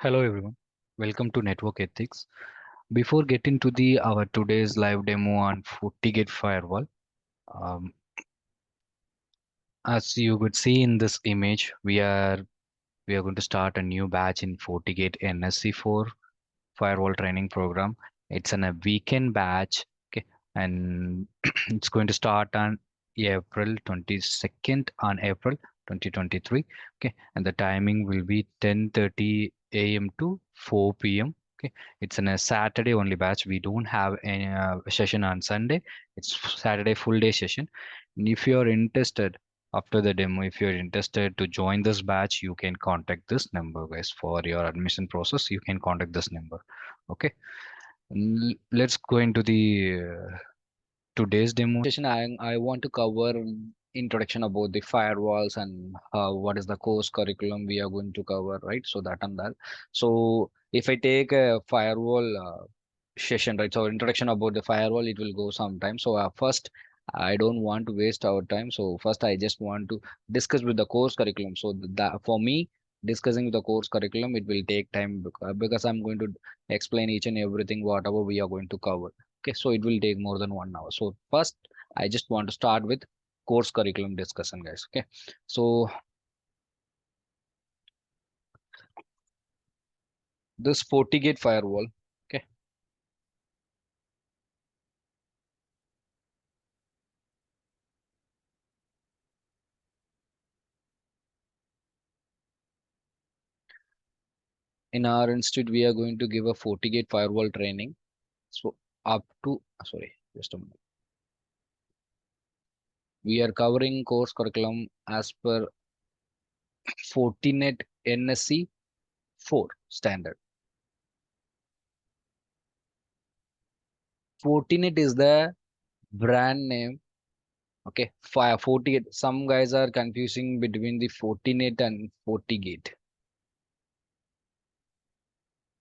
Hello everyone, welcome to Network Ethics. Before getting to the our today's live demo on FortiGate firewall, um, as you could see in this image, we are going to start a new batch in FortiGate NSE4 firewall training program. It's a weekend batch, okay, and it's going to start on April 22nd on April 2023, okay, and the timing will be 10:30 a.m. to 4 p.m. Okay, it's in a Saturday only batch. We don't have any session on Sunday. It's Saturday full day session. And if you're interested after the demo, if you're interested to join this batch, you can contact this number, guys, for your admission process. You can contact this number. Okay, let's go into the today's demo session. I want to cover introduction about the firewalls and what is the course curriculum we are going to cover, right? So that and that. So if I take a firewall session, right? So introduction about the firewall, it will go sometime. So first, I don't want to waste our time. So first, I just want to discuss with the course curriculum. So that for me, discussing the course curriculum, it will take time because I'm going to explain each and everything whatever we are going to cover. Okay, so it will take more than 1 hour. So first, I just want to start with course curriculum discussion, guys. Okay, so this FortiGate firewall. Okay, in our institute, we are going to give a FortiGate firewall training. So up to sorry, just a minute. We are covering course curriculum as per Fortinet NSE 4 standard. Fortinet is the brand name. Okay, Fire FortiGate. Some guys are confusing between the Fortinet and FortiGate.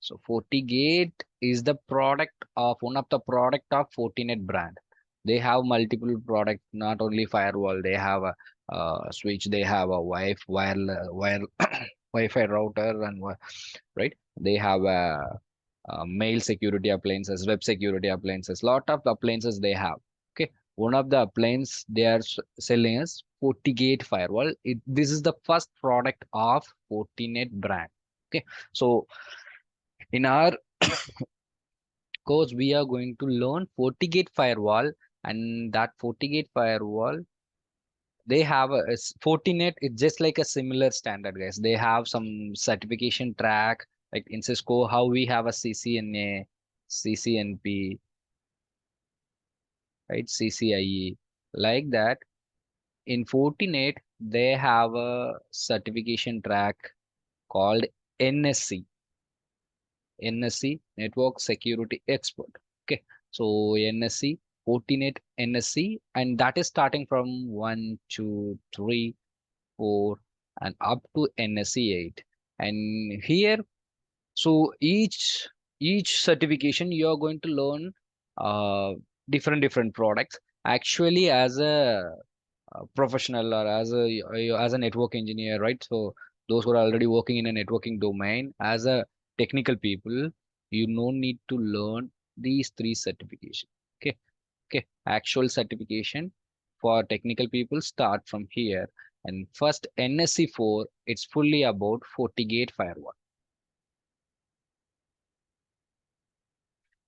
So FortiGate is the product of one of the product of Fortinet brand. They have multiple product, not only firewall. They have a switch. They have a Wi-Fi router and right. They have a mail security appliances, web security appliances. Lot of appliances they have. Okay, one of the appliance they are selling is FortiGate firewall. This is the first product of Fortinet brand. Okay, so in our course, we are going to learn FortiGate firewall, and that FortiGate firewall, they have Fortinet. It's just like a similar standard, guys. They have some certification track, like in Cisco, how we have a CCNA, CCNP, right? CCIE, like that. In Fortinet, they have a certification track called NSC, NSC Network Security Expert. Okay, so NSC, Fortinet NSC, and that is starting from 1, 2, 3, 4, and up to NSC 8. And here, so each certification you are going to learn different products. Actually, as a professional or as a network engineer, right? So those who are already working in a networking domain, as a technical people, you no need to learn these three certification. Okay, okay. Actual certification for technical people start from here. And first NSE4, it's fully about FortiGate firewall.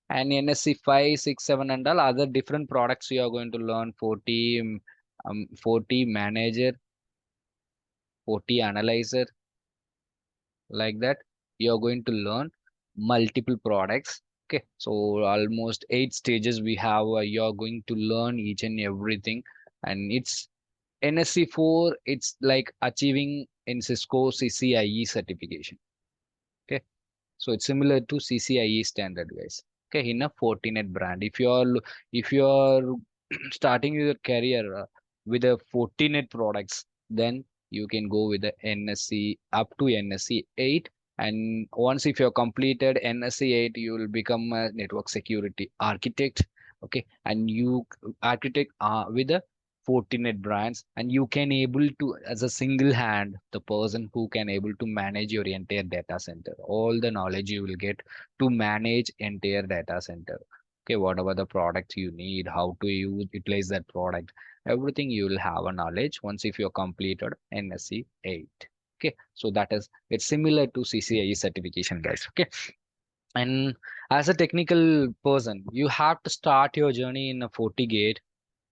And NSC 5, 6, 7, and all other different products you are going to learn. 40 manager, 40 analyzer, like that. You're going to learn multiple products. Okay, so almost 8 stages we have. You're going to learn each and everything, and it's NSC4. It's like achieving in Cisco CCIE certification. Okay, so it's similar to CCIE standard, guys. Okay, in a Fortinet brand. If you're starting your career with a Fortinet products, then you can go with the NSC up to NSC 8. And once if you're completed NSC 8, you will become a network security architect. Okay, and you architect with a Fortinet brands, and you can able to, as a single hand, the person who can able to manage your entire data center, all the knowledge you will get to manage entire data center. Okay, whatever the product you need, how to utilize that product, everything you will have a knowledge once if you're completed NSE 8. Okay, so that is, it's similar to CCIE certification, guys. Okay, and as a technical person, you have to start your journey in a FortiGate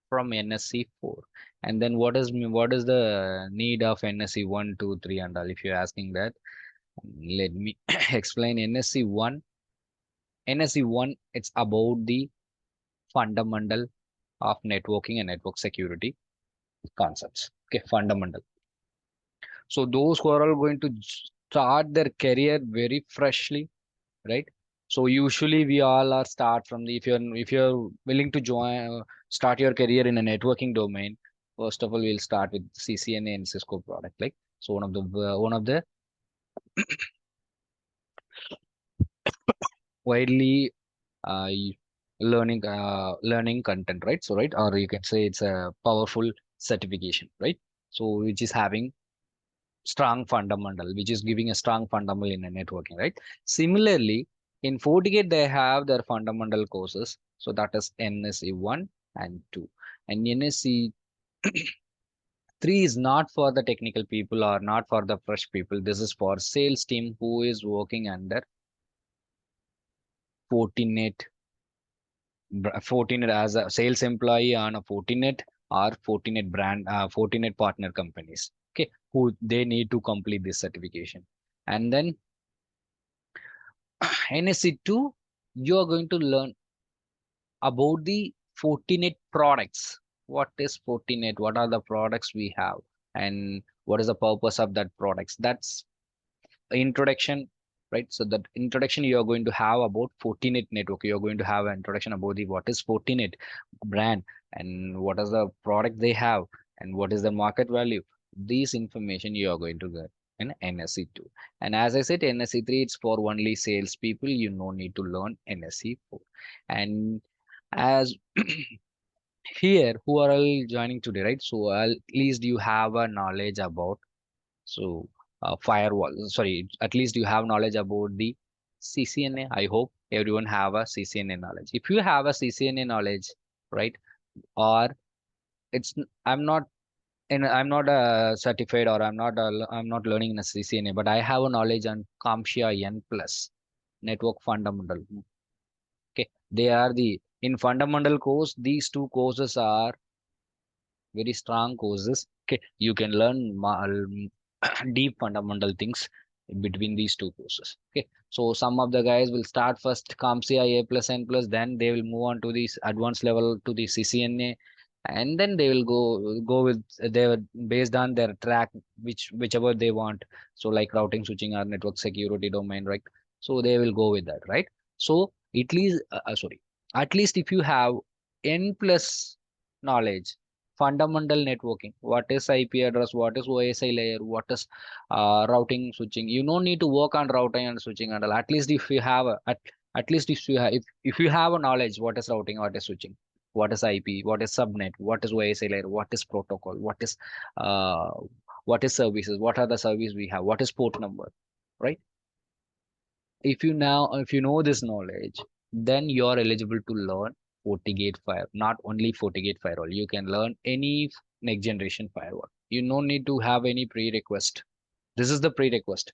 from NSE 4. And then what is the need of NSE 1, 2, 3, and all? If you're asking that, let me explain. NSE 1, it's about the fundamental of networking and network security concepts. Okay, fundamental. So those who are all going to start their career very freshly, right? So usually we all are start from the, if you're willing to join start your career in a networking domain, first of all we'll start with CCNA and Cisco product. Like, so one of the widely uh, y- learning content, right? So right, or you can say it's a powerful certification, right? So which is having strong fundamental, which is giving a strong fundamental in a networking, right? Similarly, in FortiGate, they have their fundamental courses. So that is NSE 1 and 2. And NSE 3 is not for the technical people or not for the fresh people. This is for sales team who is working under Fortinet, Fortinet as a sales employee on a Fortinet or Fortinet brand, Fortinet partner companies. Okay, who they need to complete this certification. And then NSE 2, you are going to learn about the Fortinet products. What is Fortinet? What are the products we have? And what is the purpose of that products? That's introduction, right? So that introduction you are going to have about Fortinet network. You're going to have an introduction about the what is Fortinet brand and what is the product they have and what is the market value. These information you are going to get in NSE 2. And as I said, NSE 3, it's for only sales people. You no need to learn NSE 4. And as here who are all joining today, right? So at least you have a knowledge about, so firewall, sorry, at least you have knowledge about the CCNA. I hope everyone have a CCNA knowledge. If you have a CCNA knowledge, right? Or it's I'm not I'm not certified, or I'm not learning in a CCNA, but I have a knowledge on CompTIA N plus network fundamental. Okay, they are the in fundamental course. These two courses are very strong courses. Okay, you can learn deep fundamental things between these two courses. Okay, so some of the guys will start first CompTIA A plus N plus, then they will move on to this advanced level to the CCNA, and then they will go with their based on their track, whichever they want. So like routing, switching, or network security domain, right? So they will go with that, right? So at least if you have N plus knowledge, fundamental networking, what is IP address, what is OSI layer, what is routing, switching. You don't need to work on routing and switching and all. At least if you have at least if you have a knowledge, what is routing, what is switching, what is IP, what is subnet, what is OSI layer, what is protocol, uh, what is services, what are the service we have, what is port number, right? If you know this knowledge, then you're eligible to learn FortiGate Fire. Not only FortiGate Firewall, you can learn any next generation firewall. You no need to have any prerequisite. This is the prerequisite.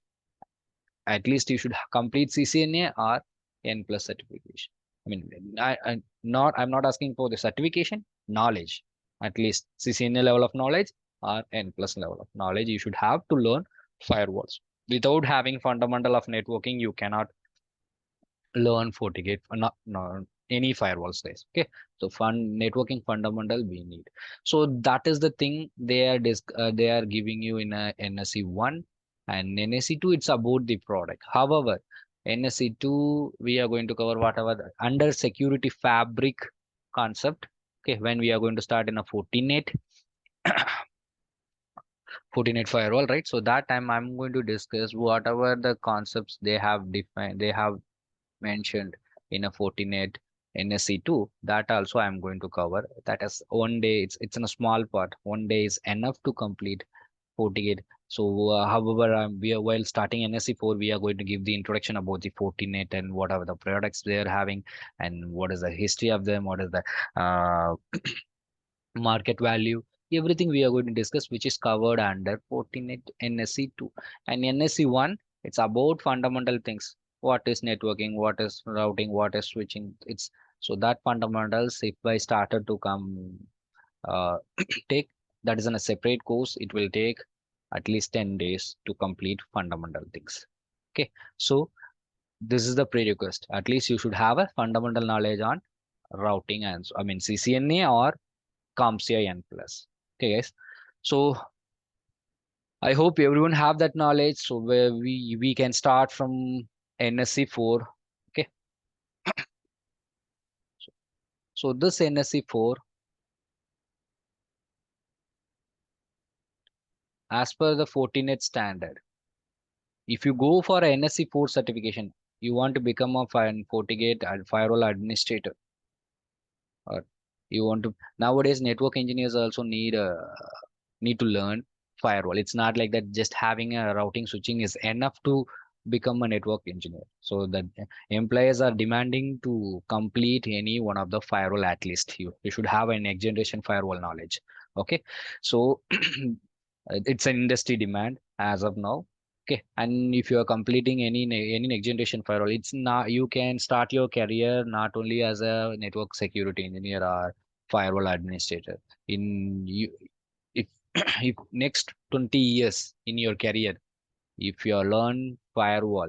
At least you should complete CCNA or N plus certification. I mean, I'm not asking for the certification, knowledge. At least CCNA level of knowledge or N plus level of knowledge you should have to learn firewalls. Without having fundamental of networking, you cannot learn FortiGate, not any firewall space. Okay, so networking fundamental we need. So that is the thing they are giving you in a NSE 1, and NSE 2 it's about the product. However, NSE 2 we are going to cover whatever under security fabric concept. Okay, when we are going to start in a Fortinet firewall, right? So that time I'm going to discuss whatever the concepts they have defined, they have mentioned in a Fortinet. NSE2, that also I'm going to cover. That is one day, it's in a small part. One day is enough to complete FortiGate. So, however, we are while starting NSE4, we are going to give the introduction about the Fortinet and what are the products they are having, and what is the history of them, what is the uh, market value, everything we are going to discuss, which is covered under Fortinet NSE2. And NSE1, it's about fundamental things. What is networking? What is routing? What is switching? It's so that fundamentals, if I started to come uh, take, that is in a separate course, it will take at least 10 days to complete fundamental things. Okay, so this is the prerequisite. At least you should have a fundamental knowledge on routing and I mean CCNA or CompTIA N plus. Okay, guys. So I hope everyone have that knowledge. So where we can start from NSE4. Okay. So this NSE4, as per the Fortinet standard, if you go for a NSE4 certification, you want to become a FortiGate and firewall administrator, or you want to nowadays network engineers also need to learn firewall. It's not like that just having a routing switching is enough to become a network engineer. So the employers are demanding to complete any one of the firewall. At least you should have a next generation firewall knowledge. Okay, so it's an industry demand as of now. Okay, and if you are completing any next generation firewall, it's not, you can start your career not only as a network security engineer or firewall administrator. In you, if if next 20 years in your career, if you learn firewall,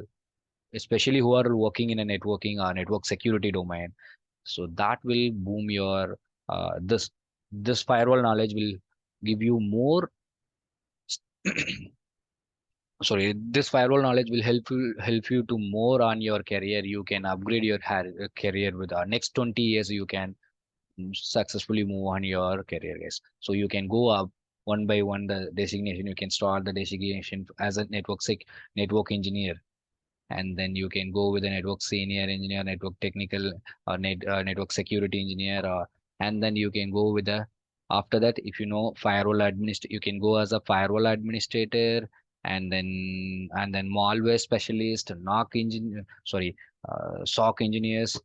especially who are working in a networking or network security domain, so that will boom your this firewall knowledge will give you more. Sorry, this firewall knowledge will help you to more on your career. You can upgrade your career with next 20 years. You can successfully move on your career, guys. So you can go up one by one the designation. You can start the designation as a network engineer, and then you can go with a network senior engineer, network technical, or network security engineer, and then you can go with the after that, if you know firewall administrator, you can go as a firewall administrator, and then malware specialist, knock engineer, sorry, SOC engineers,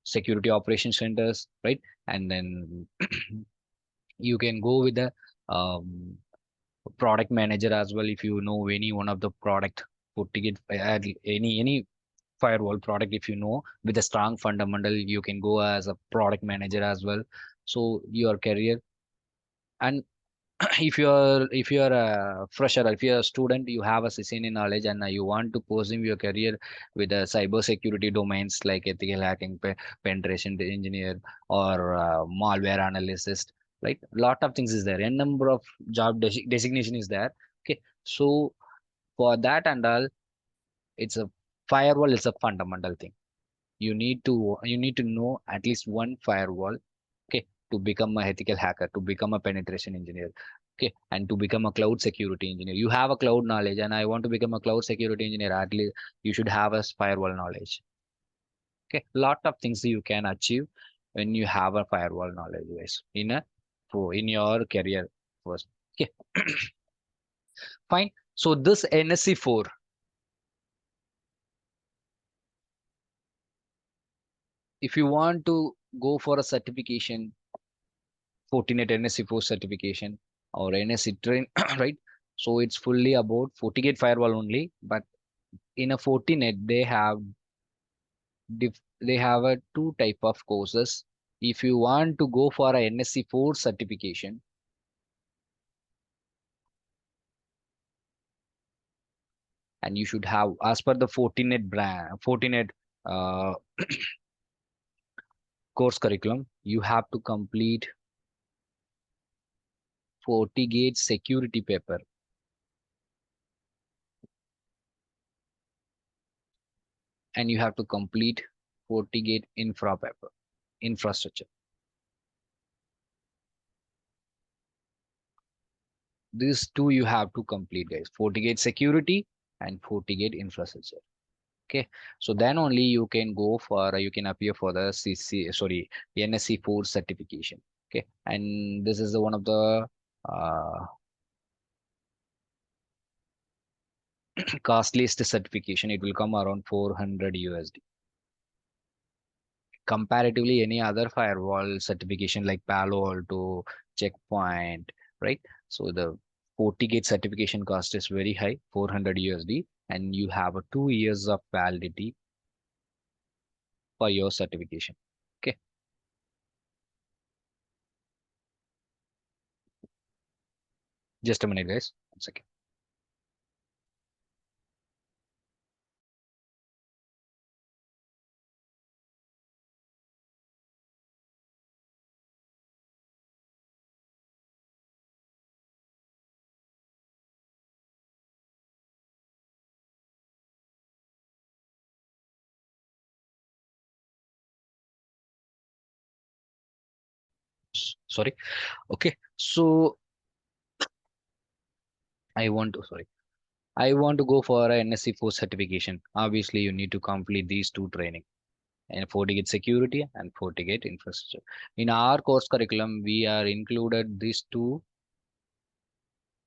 security operations centers, right? And then you can go with the um, product manager as well. If you know any one of the product, put ticket any firewall product, if you know with a strong fundamental, you can go as a product manager as well. So your career, and if you're a fresher, if you're a student, you have a CCNA knowledge, and you want to pursue your career with the cyber security domains like ethical hacking, penetration engineer, or malware analyst, right? Lot of things is there. A number of job designation is there. Okay, so for that and all, it's a firewall is a fundamental thing. You need to know at least one firewall, okay, to become a ethical hacker, to become a penetration engineer, okay, and to become a cloud security engineer. You have a cloud knowledge, and I want to become a cloud security engineer. At least you should have a firewall knowledge. Okay, lot of things you can achieve when you have a firewall knowledge, guys, in your career first. Okay, fine. So this NSE4, if you want to go for a certification, Fortinet NSE4 certification or NSE train, right? So it's fully about FortiGate firewall only. But in a Fortinet, they have a two type of courses. If you want to go for a NSE4 certification, and you should have, as per the Fortinet uh, course curriculum, you have to complete FortiGate security paper, and you have to complete FortiGate infrastructure. These two you have to complete, guys. FortiGate security and FortiGate infrastructure. Okay, so then only you can go for you can appear for the NSE4 certification. Okay, and this is the one of the uh, costliest certification. It will come around 400 USD. Comparatively, any other firewall certification like Palo Alto, Checkpoint, right? So the FortiGate certification cost is very high, 400 USD, and you have a 2 years of validity for your certification. Okay, just a minute, guys. One second. Sorry. Okay, so sorry. I want to go for a NSE4 certification. Obviously, you need to complete these two training and FortiGate security and FortiGate infrastructure. In our course curriculum, we are included these two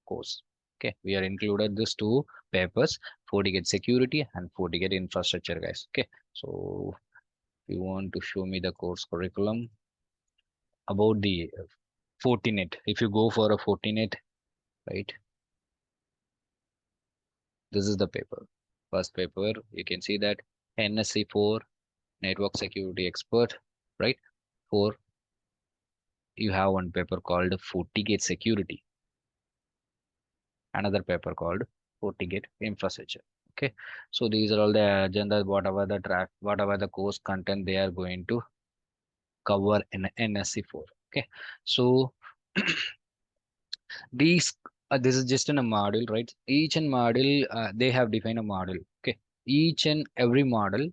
course. Okay, we are included these two papers, FortiGate security and FortiGate infrastructure, guys. Okay, so if you want to show me the course curriculum about the Fortinet, if you go for a Fortinet, right, this is the paper. First paper, you can see that NSE4 network security expert, right? For you have one paper called FortiGate security, another paper called FortiGate infrastructure. Okay, so these are all the agenda, whatever the course content they are going to cover in NSE4. Okay, so these this is just in a module, right? Each and module they have defined a model. Okay, each and every model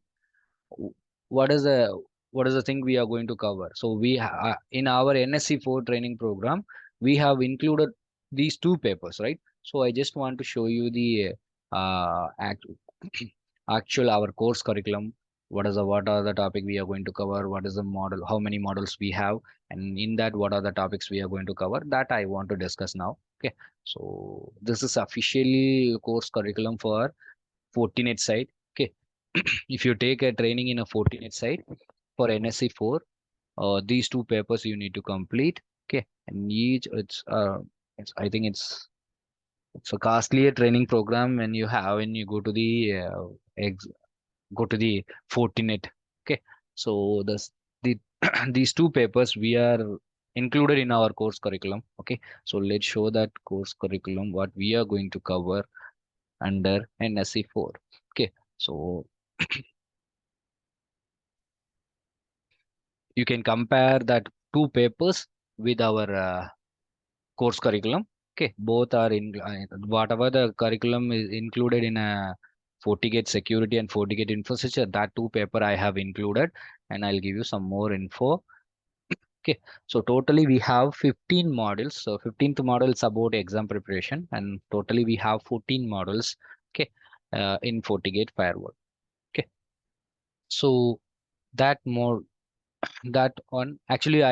w- what is the thing we are going to cover. So in our NSC4 training program we have included these two papers, right? So I just want to show you the uh, act, actual our course curriculum. What are the topic we are going to cover, what is the model, how many models we have, and in that what are the topics we are going to cover, that I want to discuss now. Okay, so this is officially course curriculum for Fortinet side. Okay, if you take a training in a Fortinet site for NSE4, these two papers you need to complete. Okay, and each it's I think it's a costlier training program when you go to the ex, go to the Fortinet. Okay, so the these two papers we are included in our course curriculum. Okay, so let's show that course curriculum what we are going to cover under NSE4. Okay, so you can compare that two papers with our course curriculum. Okay, both are in whatever the curriculum is included in a FortiGate security and FortiGate infrastructure. That two paper I have included, and I'll give you some more info. Okay, so totally we have 15 models. So 15th model is about exam preparation, and totally we have 14 models. Okay, in FortiGate firewall. Okay, so that more that one actually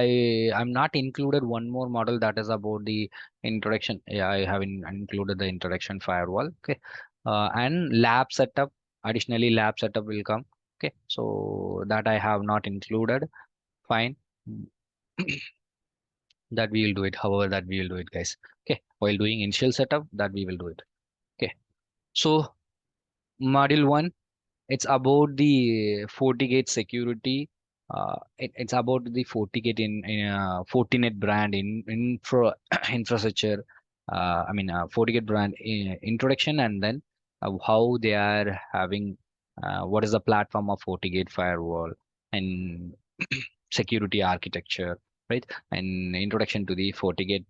I'm not included one more model that is about the introduction. Yeah, I have included the introduction firewall. Okay, and lab setup, additionally lab setup will come. Okay, so that I have not included. Fine. That we will do it, however that we will do it, guys. Okay, while doing initial setup, that we will do it. Okay, so module 1, it's about the FortiGate security. It's about the FortiGate in Fortinet brand infrastructure. FortiGate brand introduction, and then how they are having what is the platform of FortiGate firewall and security architecture, right? And introduction to the FortiGate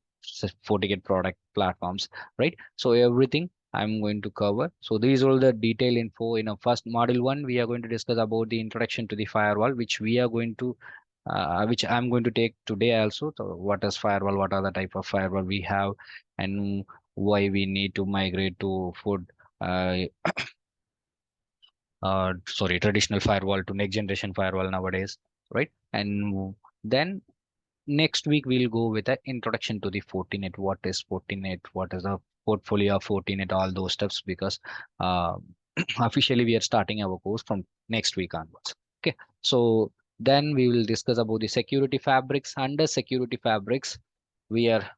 product platforms, right? So everything I'm going to cover. So these are all the detail info in a first module 1. We are going to discuss about the introduction to the firewall, which I'm going to take today also. So what is firewall? What are the type of firewall we have, and why we need to migrate to uh, sorry, traditional firewall to next generation firewall nowadays, right? And then next week we'll go with an introduction to the Fortinet. What is Fortinet? What is the portfolio of Fortinet? All those steps, because uh, officially we are starting our course from next week onwards. Okay, so then we will discuss about the security fabrics. Under security fabrics, we are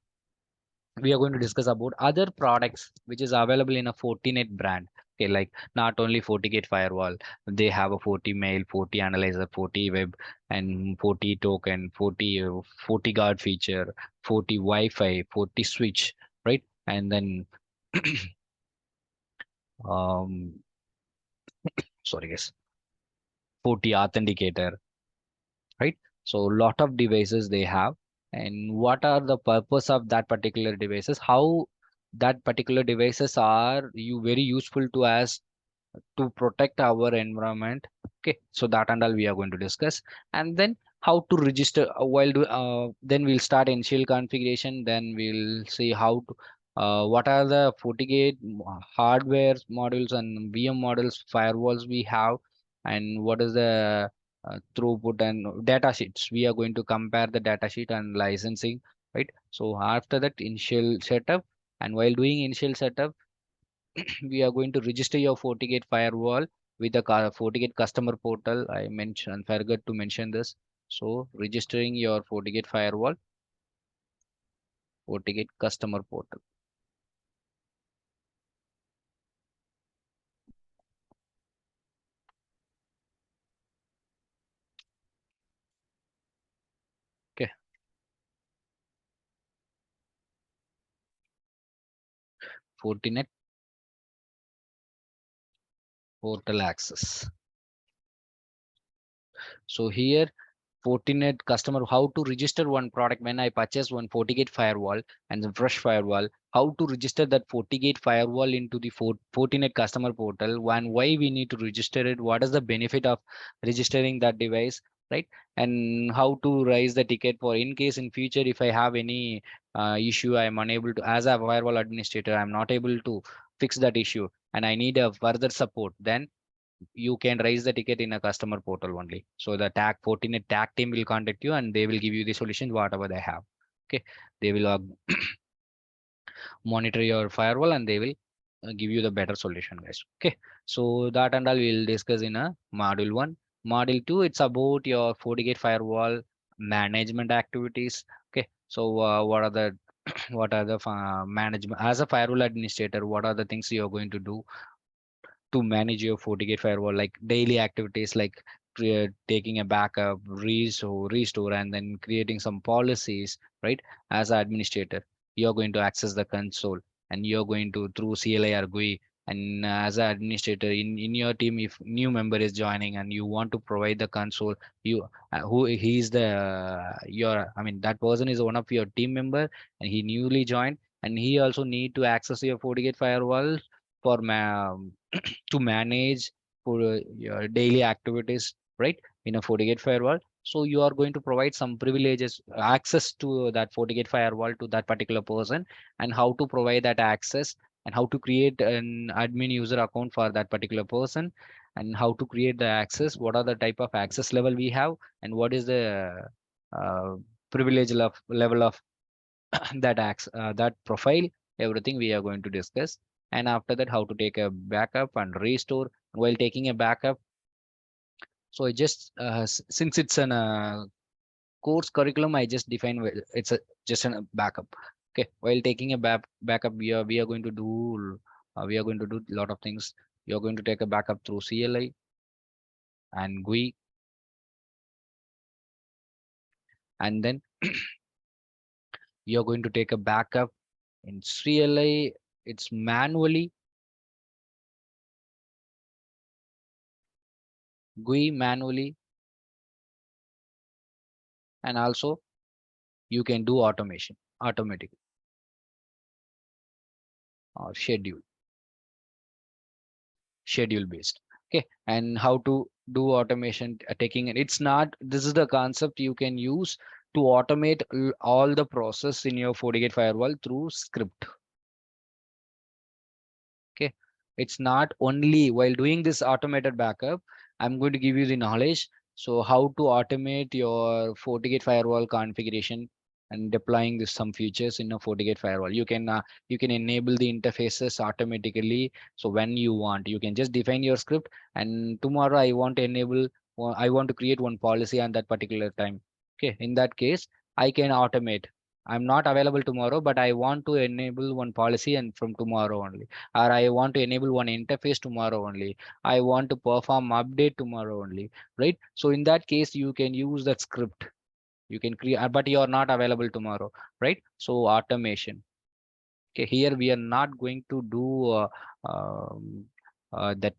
we are going to discuss about other products which is available in a Fortinet brand. Okay, like not only FortiGate firewall, they have a 40 mail, 40 analyzer, 40 web, and 40 token, 40 guard feature, 40 Wi-Fi, 40 switch, right? And then um sorry guys, 40 authenticator, right? So lot of devices they have, and what are the purpose of that particular devices, how that particular devices are you very useful to us to protect our environment. Okay, so that and all we are going to discuss. And then how to register then we'll start initial configuration, then we'll see how to what are the FortiGate hardware modules and VM models firewalls we have, and what is the throughput and data sheets. We are going to compare the data sheet and licensing, right? So after that initial setup, and while doing initial setup, we are going to register your FortiGate firewall with the FortiGate customer portal. I mentioned, forgot to mention this. So registering your FortiGate firewall, FortiGate customer portal. Okay, Fortinet portal access. So here Fortinet customer, how to register one product when I purchase one FortiGate firewall and the fresh firewall, how to register that FortiGate firewall into the Fortinet customer portal, and why we need to register it, what is the benefit of registering that device, right? And how to raise the ticket for in case in future if I have any issue, I am unable to, as a firewall administrator, I'm not able to fix that issue and I need a further support, then you can raise the ticket in a customer portal only. So the tag Fortinet tag team will contact you and they will give you the solution whatever they have. Okay, they will monitor your firewall and they will give you the better solution, guys. Okay, so that and all we'll discuss in a module one. Module two, it's about your FortiGate firewall management activities. Okay, so what are the what are the management as a firewall administrator? What are the things you are going to do to manage your FortiGate firewall, like daily activities like taking a backup, restore, and then creating some policies, right? As an administrator, you're going to access the console and you're going to through CLI or GUI. And as an administrator in your team, if new member is joining and you want to provide the console, you who he's the your I mean that person is one of your team member and he newly joined and he also need to access your FortiGate firewall for to manage for your daily activities, right? In a FortiGate firewall. So you are going to provide some privileges, access to that FortiGate firewall to that particular person, and how to provide that access, and how to create an admin user account for that particular person, and how to create the access. What are the type of access level we have, and what is the uh, privilege level of that profile, everything we are going to discuss. And after that, how to take a backup and restore. While taking a backup, so I just since it's an course curriculum, I just define it's a just a backup. Okay, while taking a backup, we are going to do a lot of things. You're going to take a backup through CLI and GUI, and then you're going to take a backup in CLI. It's manually, GUI manually, and also you can do automation automatic or schedule based. Okay, and how to do automation, taking it, it's not, this is the concept you can use to automate all the process in your FortiGate firewall through script. Okay, It's not only while doing this automated backup, I'm going to give you the knowledge. So how to automate your FortiGate firewall configuration and deploying this some features in a FortiGate firewall. You can enable the interfaces automatically. So when you want, you can just define your script, and tomorrow I want to enable, I want to create one policy on that particular time. Okay, in that case, I can automate. I'm not available tomorrow, but I want to enable one policy and from tomorrow only, or I want to enable one interface tomorrow only. I want to perform update tomorrow only, right? So in that case, you can use that script. You can create, but you are not available tomorrow, right? So automation. Okay, here we are not going to do um, that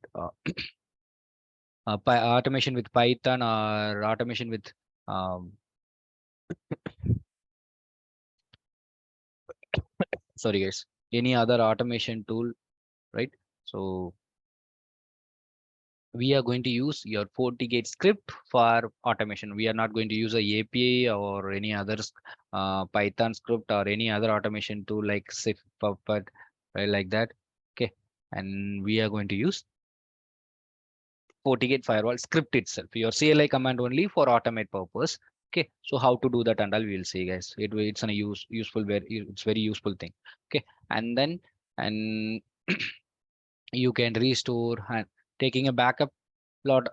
automation with Python or automation with um, sorry guys, any other automation tool, right? So we are going to use your FortiGate script for automation. We are not going to use a API or any other Python script or any other automation tool like SIF, Puppet, right, like that. Okay, and we are going to use FortiGate firewall script itself, your CLI command only for automate purpose. Okay, so how to do that and all we will see, guys. It's an useful, it's very useful thing. Okay, and then and you can restore and taking a backup lot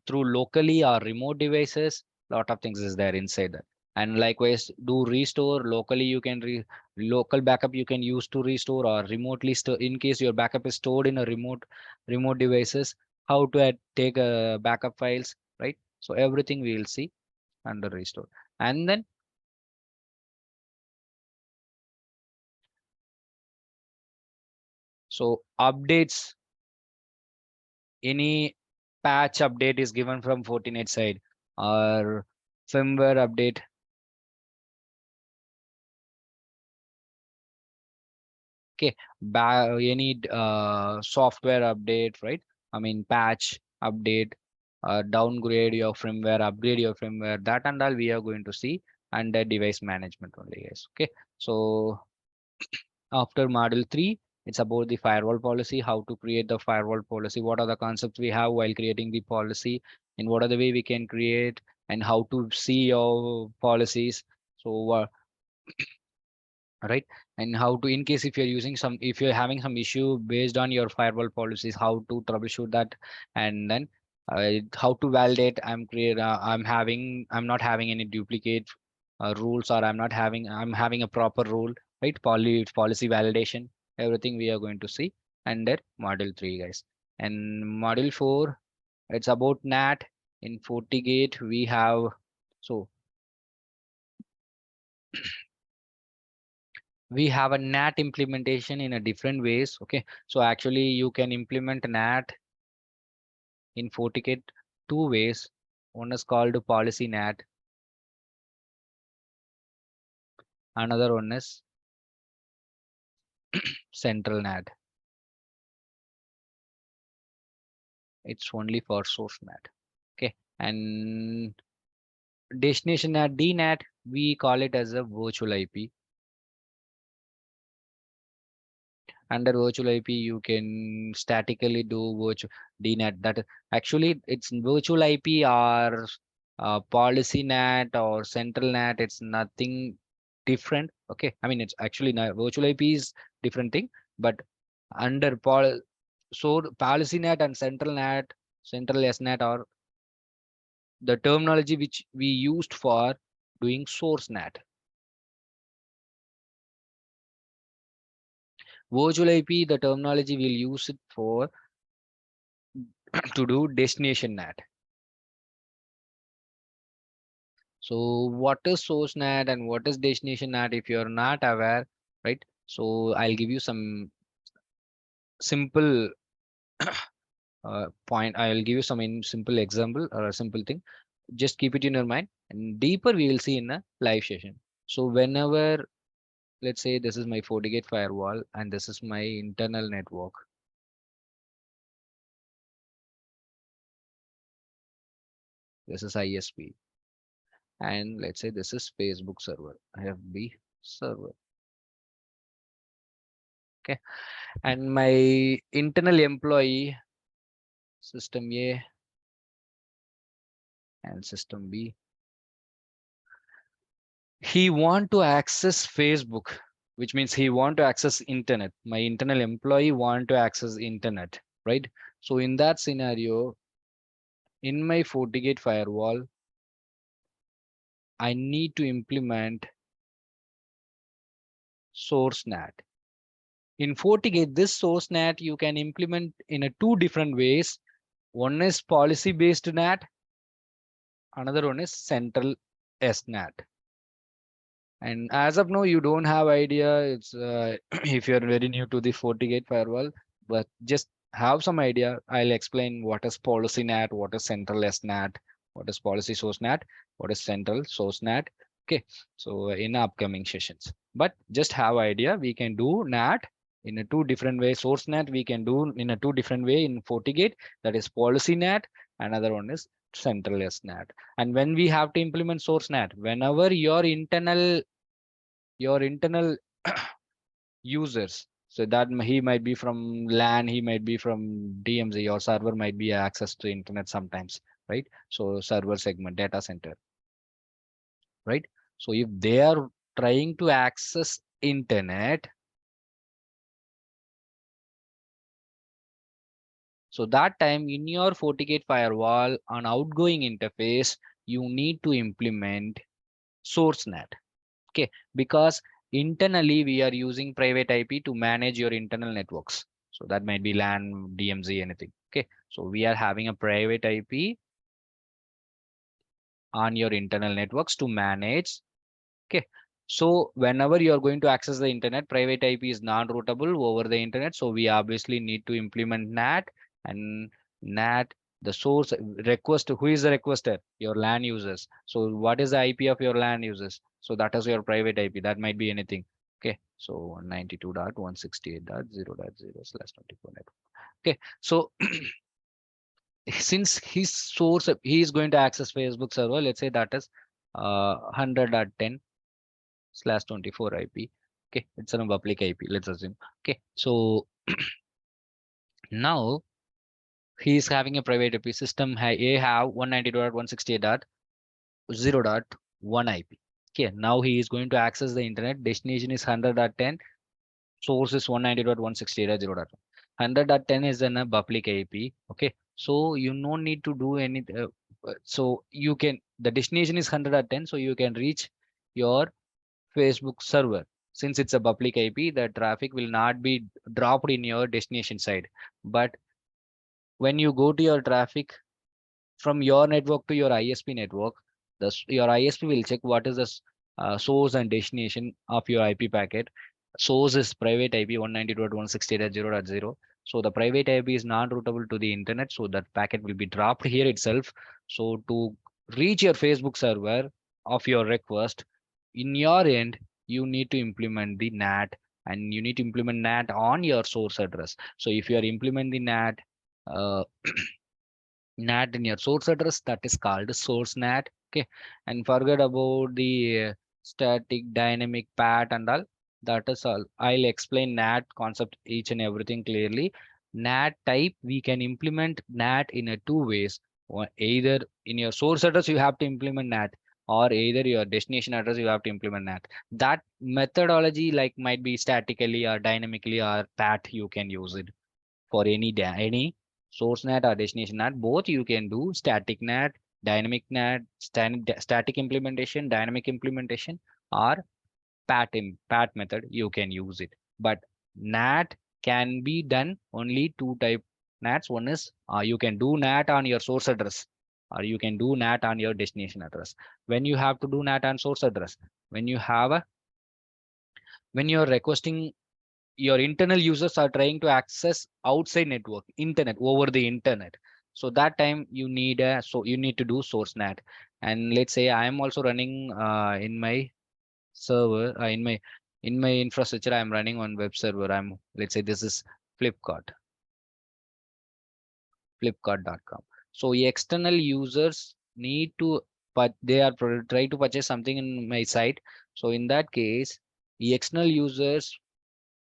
through locally or remote devices. Lot of things is there inside that. And likewise, do restore locally. You can local backup you can use to restore, or remotely store in case your backup is stored in a remote devices. How to take backup files, right? So everything we will see under restore. And then so updates, any patch update is given from Fortinet side, or firmware update. Okay, any software update, right? I mean, patch update, downgrade your firmware, upgrade your firmware, that and all we are going to see under device management only, guys. Okay, so after module 3, it's about the firewall policy, how to create the firewall policy, what are the concepts we have while creating the policy, and what are the way we can create, and how to see your policies. So right, and how to, in case if you're using some, if you're having some issue based on your firewall policies, how to troubleshoot that. And then how to validate, I'm not having any duplicate rules, or I'm having a proper rule, right? Policy validation, everything we are going to see under module 3, guys. And module 4, it's about NAT. In FortiGate we have, so we have a NAT implementation in a different ways. Okay, so actually you can implement NAT in FortiGate two ways. One is called policy NAT, another one is central NAT. It's only for source NAT. Okay, and destination NAT, DNAT, we call it as a virtual IP. Under virtual IP, you can statically do virtual DNAT. That actually it's virtual IP or policy NAT or central NAT. It's nothing different. Okay, I mean it's actually not, virtual IP is different thing, but under so policy NAT and central NAT, central SNAT are the terminology which we used for doing source NAT. Virtual IP, the terminology we'll use it for to do destination NAT. So what is source NAT and what is destination NAT if you're not aware, right? So I'll give you some simple point. I'll give you some simple example or a simple thing. Just keep it in your mind, and deeper we will see in a live session. So whenever, let's say this is my FortiGate firewall and this is my internal network. This is ISP. And let's say this is Facebook server, FB server. Okay, and my internal employee, system A and system B, he want to access Facebook, which means he want to access internet. My internal employee want to access internet, right? So in that scenario, in my FortiGate firewall, I need to implement source NAT. In FortiGate, this source NAT you can implement in a two different ways. One is policy based NAT, another one is central SNAT. And as of now, you don't have idea. It's if you're very new to the FortiGate firewall, but just have some idea. I'll explain what is policy NAT, what is central SNAT, what is policy source NAT, what is central source NAT. Okay, so in upcoming sessions, but just have idea. We can do NAT in a two different way. Source NAT we can do in a two different way in FortiGate. That is policy NAT. Another one is central SNAT. And when we have to implement source NAT, whenever your internal users, so that he might be from LAN, he might be from DMZ, your server might be access to internet sometimes, right? So server segment data center, right? So if they are trying to access internet, so that time in your FortiGate firewall on outgoing interface, you need to implement source NAT. Okay, because internally we are using private IP to manage your internal networks. So that might be LAN, DMZ, anything. Okay, so we are having a private IP on your internal networks to manage. Okay, so whenever you are going to access the internet, private IP is non-routable over the internet. So we obviously need to implement NAT, and NAT, the source request, who is the requester? Your LAN users. So what is the IP of your LAN users? So that is your private IP. That might be anything. Okay, so 192.168.0.0/24 network. Okay, so since his source, he is going to access Facebook server. Let's say that is 100.10/24 IP. Okay, it's a public IP, let's assume. Okay, so now he is having a private IP system. A have 192.168.0.1 IP. Okay, now he is going to access the internet. Destination is 100.10. Source is 192.168.0.1. 100.10 is in a public IP. Okay, so you no need to do any. So you can, the destination is 100.10, so you can reach your Facebook server. Since it's a public IP, the traffic will not be dropped in your destination side. But when you go to your traffic from your network to your ISP network, your ISP will check what is the source and destination of your IP packet. Source is private IP 192.168.0.0. So the private IP is non-routable to the internet. So that packet will be dropped here itself. So to reach your Facebook server of your request, in your end, you need to implement the NAT, and you need to implement NAT on your source address. So if you are implementing the NAT, uh, NAT in your source address, that is called source NAT. Okay, and forget about the static, dynamic, pat, and all. That is all. I'll explain NAT concept each and everything clearly. NAT type, we can implement NAT in a two ways. Either in your source address you have to implement NAT, or either your destination address you have to implement NAT. That methodology like might be statically or dynamically or pat, you can use it for any source NAT or destination NAT. Both you can do static NAT, dynamic NAT, static implementation, dynamic implementation, or pat method. You can use it. But NAT can be done only two type NATs. One is you can do NAT on your source address, or you can do NAT on your destination address. When you have to do NAT on source address, when you have a when you're requesting, your internal users are trying to access outside network internet over the internet, so that time you need a, so you need to do source NAT. And let's say I am also running in my server, in my infrastructure, I'm running on web server. I'm, let's say this is flipkart flipkart.com. So external users need to, but they are try to purchase something in my site. So in that case, the external users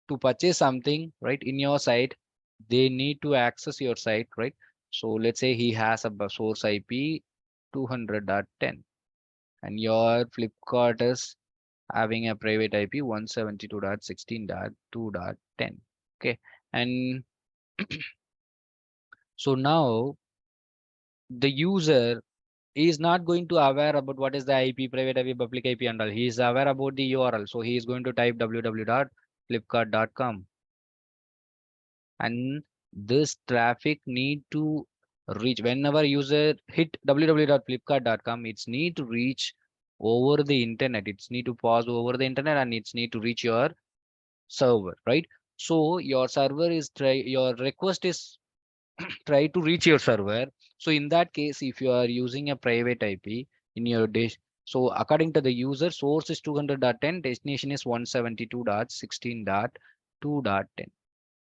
to purchase something, right, in your site, they need to access your site, right? So let's say he has a source IP 200.10 and your Flipkart is having a private IP 172.16.2.10. Okay. And so now the user is not going to aware about what is the IP, private IP, public IP and all. He is aware about the URL. So he is going to type www.flipkart.com, and this traffic need to reach whenever user hit www.flipkart.com, it's need to reach over the internet. It's need to pause over the internet and it's need to reach your server, right? So your server is your request is try to reach your server. So in that case, if you are using a private IP in your dish, so according to the user, source is 200.10, destination is 172.16.2.10,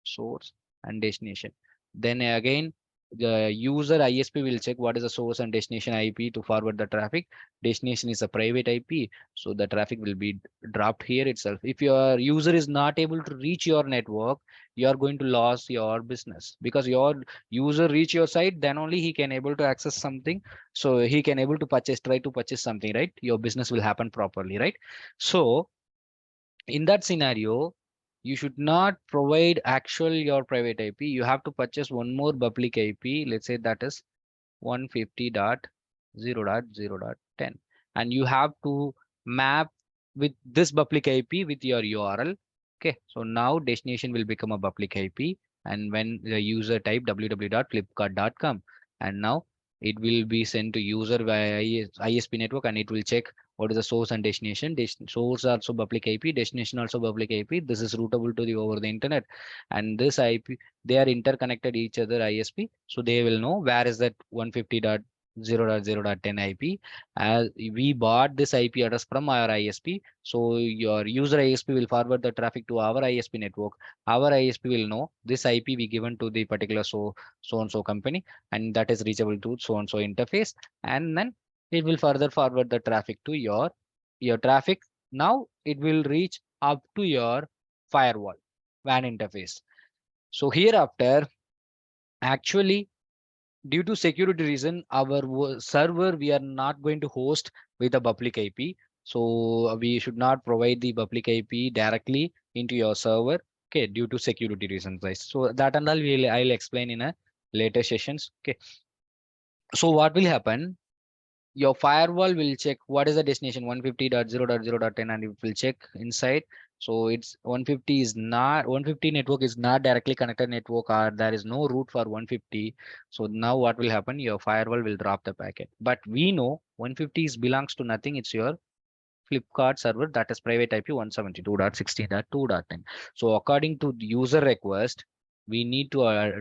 source and destination. Then again, the user ISP will check what is the source and destination IP to forward the traffic. Destination is a private IP, so the traffic will be dropped here itself. If your user is not able to reach your network, you are going to lose your business, because your user reach your site, then only he can able to access something. So he can able to purchase, try to purchase something, right? Your business will happen properly, right? So in that scenario, you should not provide actual your private IP. You have to purchase one more public IP. Let's say that is 150.0.0.10, and you have to map with this public IP with your URL. Okay, so now destination will become a public IP, and when the user type www.flipkart.com, and now it will be sent to user via ISP network, and it will check what is the source and destination. Source also public IP, destination also public IP. This is routable to the over the internet, and this IP, they are interconnected each other ISP, so they will know where is that 150.0.0.10 IP. As we bought this IP address from our ISP, so your user ISP will forward the traffic to our ISP network. Our ISP will know this IP we given to the particular so and so company, and that is reachable to so and so interface, and then it will further forward the traffic to your traffic. Now it will reach up to your firewall WAN interface. So hereafter, actually, due to security reason, our server we are not going to host with a public IP. So we should not provide the public IP directly into your server. Okay, due to security reasons, guys. So that and all I'll explain in a later sessions. Okay. So what will happen? Your firewall will check what is the destination 150.0.0.10, and it will check inside. So it's 150 is not 150 network is not directly connected network, or there is no route for 150. So now what will happen? Your firewall will drop the packet. But we know 150 is belongs to nothing. It's your Flipkart server, that is private IP 172.16.2.10. So according to the user request, we need to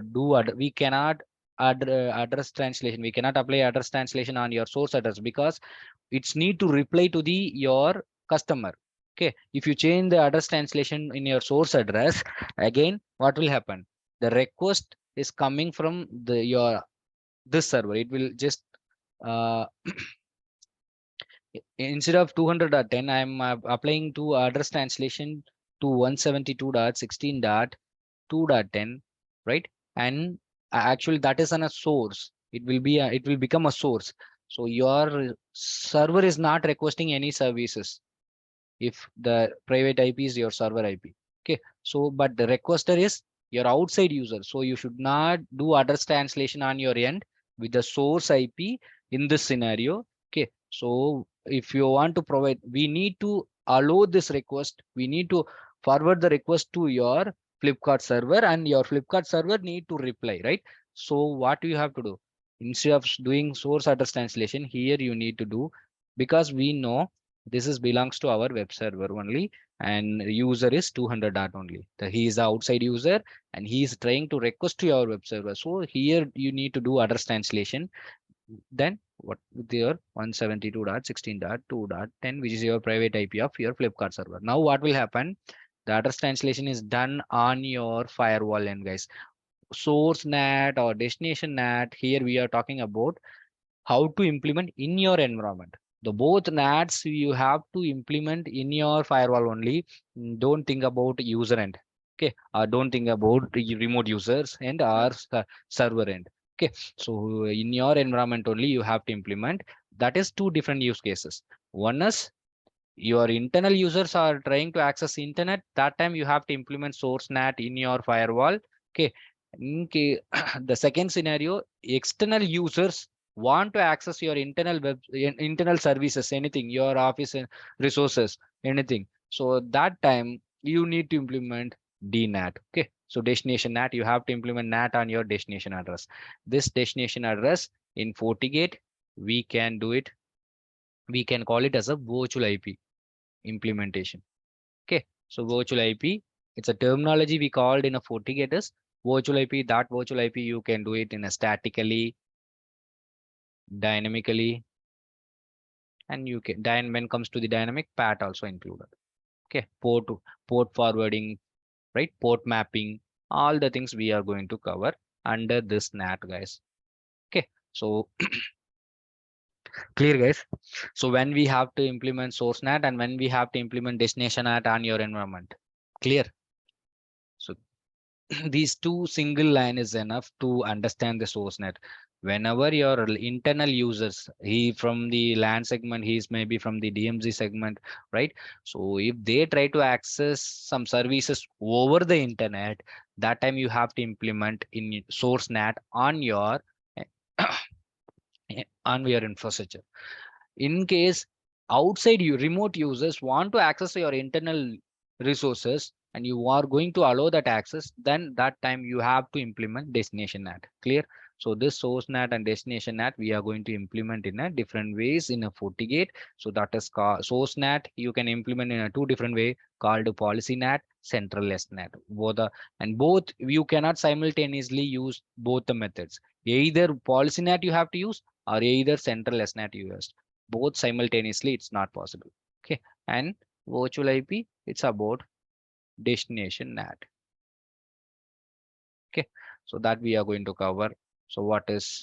we cannot address translation. We cannot apply address translation on your source address, because it's need to reply to the your customer. Okay, if you change the address translation in your source address, again what will happen? The request is coming from the your this server. It will just uh, instead of 200.10, I'm applying to address translation to 172.16.2.10, right? And actually that is on a source. It will be it will become a source. So your server is not requesting any services if the private IP is your server IP. Okay, so but the requester is your outside user. So you should not do address translation on your end with the source IP in this scenario. Okay, so if you want to provide, we need to allow this request. We need to forward the request to your Flipkart server, and your Flipkart server need to reply, right? So what you have to do, instead of doing source address translation, here you need to do, because we know this is belongs to our web server only, and user is 200 dot only. He is the outside user, and he is trying to request to your web server. So here you need to do address translation. Then what with your 172.16.2.10, which is your private IP of your Flipkart server. Now what will happen? The address translation is done on your firewall end, guys. Source NAT or destination NAT, here we are talking about how to implement in your environment. The both NATs you have to implement in your firewall only. Don't think about user end. Okay, don't think about the remote users and our server end. Okay, so in your environment only you have to implement. That is two different use cases. One is your internal users are trying to access internet. That time you have to implement source NAT in your firewall. Okay, okay. The second scenario, external users want to access your internal internal services, anything, your office resources, anything. So that time you need to implement DNAT. Okay, so destination NAT, you have to implement NAT on your destination address. This destination address in FortiGate, we can do it, we can call it as a virtual IP implementation. Okay, so virtual IP, it's a terminology we called in a FortiGate is virtual IP. That virtual IP you can do it in a statically, dynamically, and you can when comes to the dynamic, PAT also included. Okay, port forwarding, right? Port mapping, all the things we are going to cover under this NAT, guys. Okay, so clear, guys. So when we have to implement source NAT and when we have to implement destination NAT on your environment, clear. So these two single line is enough to understand the source net. Whenever your internal users, he from the LAN segment, he's maybe from the DMZ segment, right? So if they try to access some services over the internet, that time you have to implement in source NAT on your on your infrastructure. In case outside you remote users want to access your internal resources and you are going to allow that access, then that time you have to implement destination NAT. Clear? So this source NAT and destination NAT we are going to implement in a different ways in a FortiGate. So that is called source NAT. You can implement in a two different way called policy NAT, centralized NAT. Both you cannot simultaneously use both the methods. Either policy NAT you have to use or either central SNAT you use. Both simultaneously it's not possible. Okay, and virtual IP, it's about destination NAT. Okay, so that we are going to cover. So what is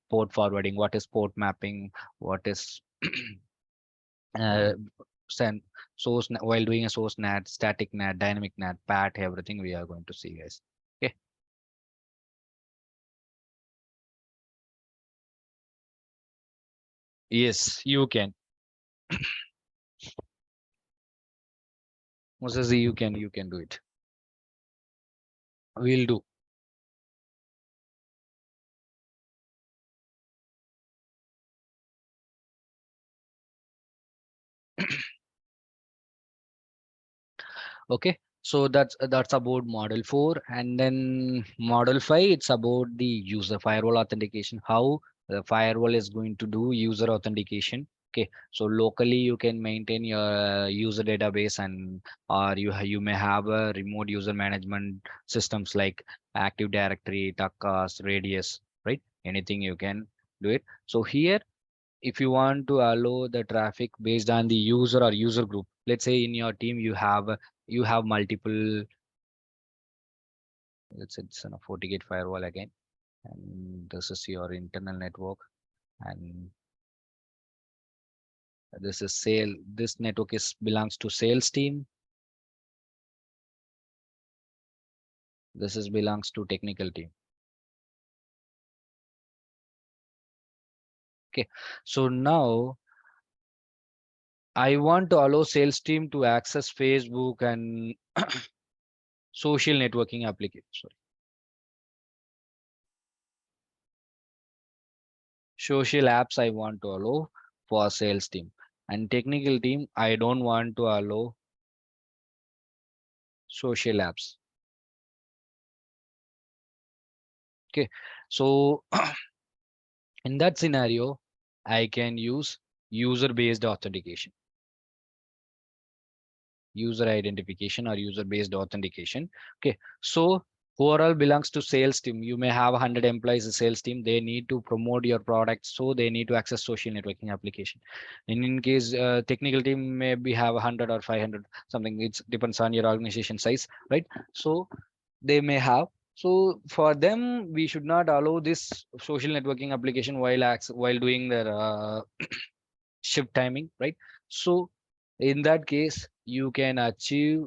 port forwarding, what is port mapping, what is uh, send while doing a source NAT, static NAT, dynamic NAT, PAT, everything we are going to see, guys. Okay, yes, you can. Moses, you can do it. We'll do. Okay, so that's about model 4, and then model 5, it's about the user firewall authentication, how the firewall is going to do user authentication. Okay, so locally you can maintain your user database, and or you may have a remote user management systems like Active Directory, Tuckcast, Radius, right? Anything you can do it. So here, if you want to allow the traffic based on the user or user group, let's say in your team you have multiple, it's a FortiGate firewall again, and this is your internal network, and this is sale, this network is belongs to sales team, this is belongs to technical team. Okay, so now I want to allow sales team to access Facebook and social networking application, social apps I want to allow for sales team, and technical team I don't want to allow social apps. Okay, so in that scenario, I can use user based authentication, user identification or user based authentication. Okay, so overall belongs to sales team. You may have 100 employees, a sales team, they need to promote your product, so they need to access social networking application. And in case technical team maybe have 100 or 500 something, it depends on your organization size, right? So they may have, so for them we should not allow this social networking application while doing their shift timing, right? So in that case you can achieve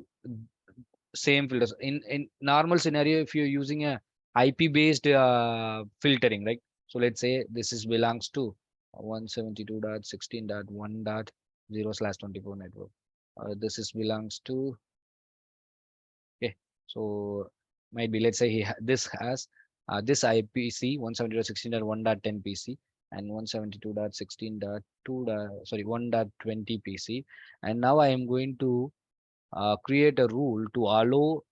same filters. In normal scenario, if you're using a IP based filtering, right? So let's say this is belongs to 172.16.1.0/24 network. This is belongs to, okay. So might be, let's say this has this IPC 172.16.1.10 PC and 172.16.2 sorry 1.20 PC, and now I am going to create a rule to allow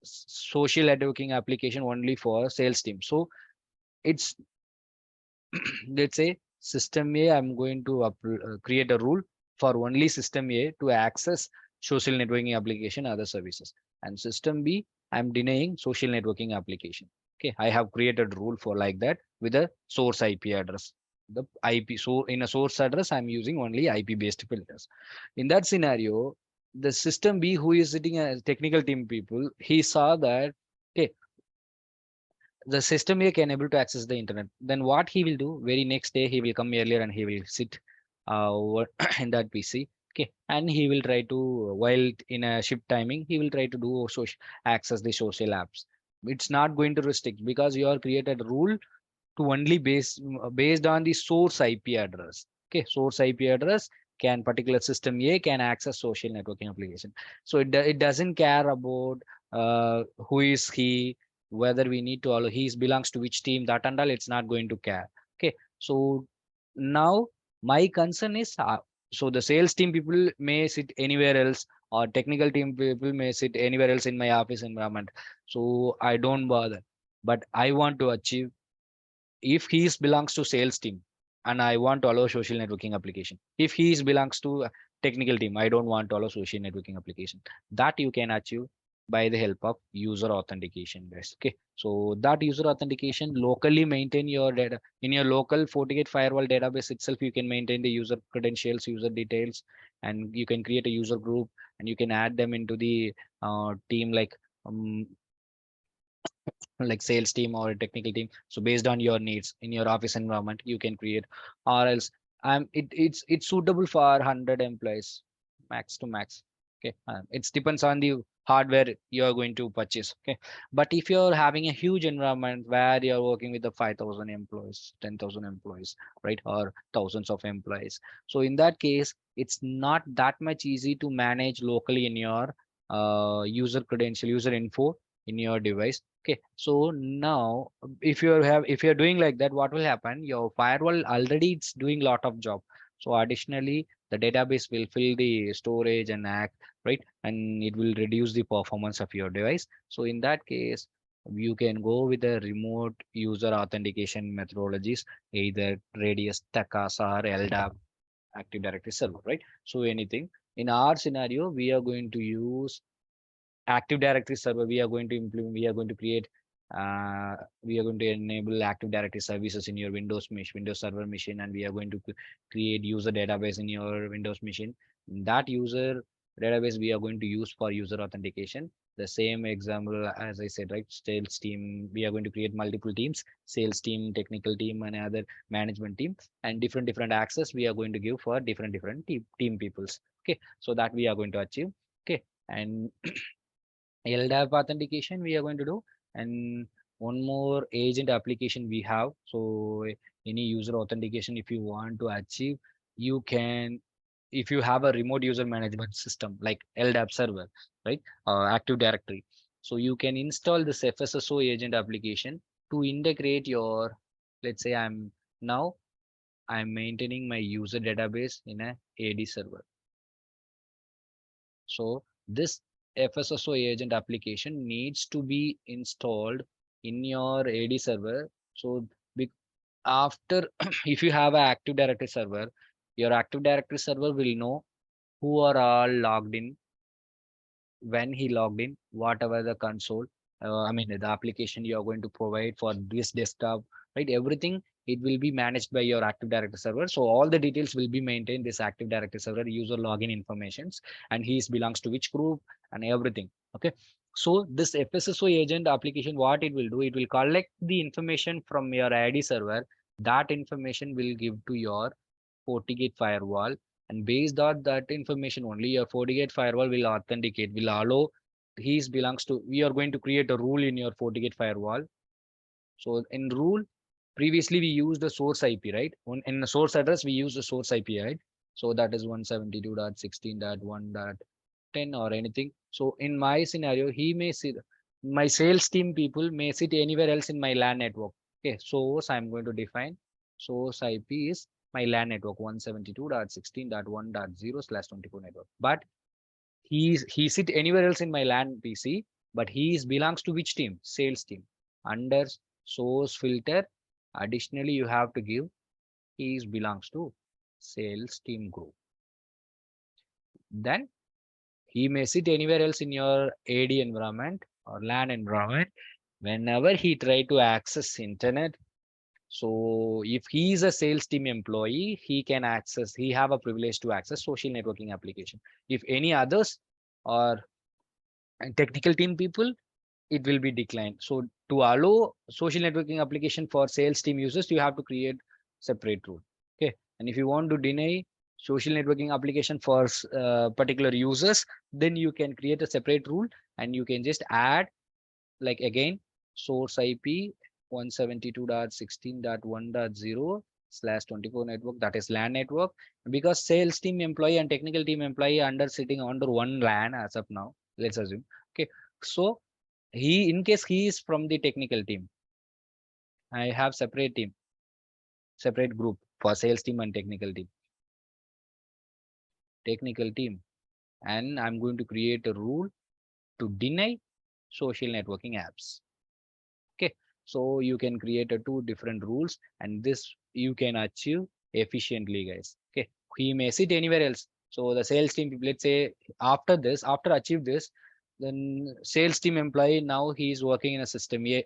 social networking application only for sales team. So it's let's say system A, I'm going to create a rule for only system A to access social networking application other services, and system B, I'm denying social networking application. Okay, I have created rule for like that with a source IP address. The IP, so in a source address, I'm using only IP based filters. In that scenario, the system B, who is sitting as technical team people, he saw that, okay, the system A can able to access the internet. Then what he will do? Very next day he will come earlier and he will sit in that PC. Okay, and he will try to, while in a shift timing, he will try to do social access the social apps. It's not going to restrict because you have created a rule to only based on the source IP address. Okay, source IP address can particular system A can access social networking application. So it doesn't care about who is he, whether we need to allow he belongs to which team, that and all. It's not going to care. Okay, so now my concern is so the sales team people may sit anywhere else, or technical team people may sit anywhere else in my office environment. So I don't bother, but I want to achieve, if he is belongs to sales team and I want to allow social networking application, if he is belongs to technical team, I don't want to allow social networking application. That you can achieve by the help of user authentication, guys. Okay, so that user authentication locally maintain your data in your local FortiGate firewall database itself. You can maintain the user credentials, user details, and you can create a user group, and you can add them into the team, like sales team or a technical team. So based on your needs in your office environment, you can create, or else it's suitable for 100 employees max to max. Okay, it depends on the hardware you're going to purchase. Okay, but if you're having a huge environment where you're working with the 5,000 employees, 10,000 employees, right, or thousands of employees, so in that case it's not that much easy to manage locally in your user credential, user info in your device. Okay, so now if you're doing like that, what will happen? Your firewall already it's doing lot of job. So additionally, the database will fill the storage and act, right, and it will reduce the performance of your device. So in that case, you can go with the remote user authentication methodologies, either Radius, TACAS, or LDAP, Active Directory Server, right? So anything. In our scenario, we are going to use Active Directory Server. We are going to implement, we are going to create, we are going to enable Active Directory services in your Windows Server machine, and we are going to create user database in your Windows machine. That user database we are going to use for user authentication. The same example as I said, right? Sales team, we are going to create multiple teams, sales team, technical team, and other management team, and different access we are going to give for different team peoples. Okay, so that we are going to achieve. Okay, and LDAP authentication we are going to do, and one more agent application we have. So any user authentication, if you want to achieve, you can, if you have a remote user management system like LDAP server, right, Active Directory, so you can install this FSSO agent application to integrate your, let's say I'm maintaining my user database in a AD server. So this FSSO agent application needs to be installed in your AD server. So after, if you have an Active Directory server, your Active Directory server will know who are all logged in, when he logged in, whatever the console, I mean the application you are going to provide for this desktop, right? Everything, it will be managed by your Active Directory server. So all the details will be maintained this Active Directory server, user login informations, and he belongs to which group and everything. Okay. So this FSSO agent application, what it will do, it will collect the information from your ID server. That information will give to your FortiGate firewall, and based on that information only, your FortiGate firewall will authenticate, will allow he belongs to, we are going to create a rule in your FortiGate firewall. So in rule, previously we used the source IP, right? In the source address, we use the source IP, right? So that is 172.16.1.10 or anything. So in my scenario, he may sit, my sales team people may sit anywhere else in my LAN network. Okay, source I'm going to define source IP is my LAN network 172.16.1.0/24 network. But he sit anywhere else in my LAN PC, but he belongs to which team? Sales team. Under source filter, additionally you have to give he belongs to sales team group. Then he may sit anywhere else in your AD environment or LAN environment. Whenever he try to access internet, so if he is a sales team employee, he can access, he have a privilege to access social networking application. If any others or technical team people, it will be declined. So to allow social networking application for sales team users, you have to create separate rule. Okay. And if you want to deny social networking application for particular users, then you can create a separate rule and you can just add like again source IP 172.16.1.0/24 network, that is LAN network, because sales team employee and technical team employee under sitting under one LAN as of now, let's assume. Okay, so he, in case he is from the technical team, I have separate team, separate group for sales team and technical team, and I'm going to create a rule to deny social networking apps. Okay, so you can create a two different rules and this you can achieve efficiently, guys. Okay, he may sit anywhere else. So the sales team, let's say after this, after achieve this, then sales team employee, now he is working in a system A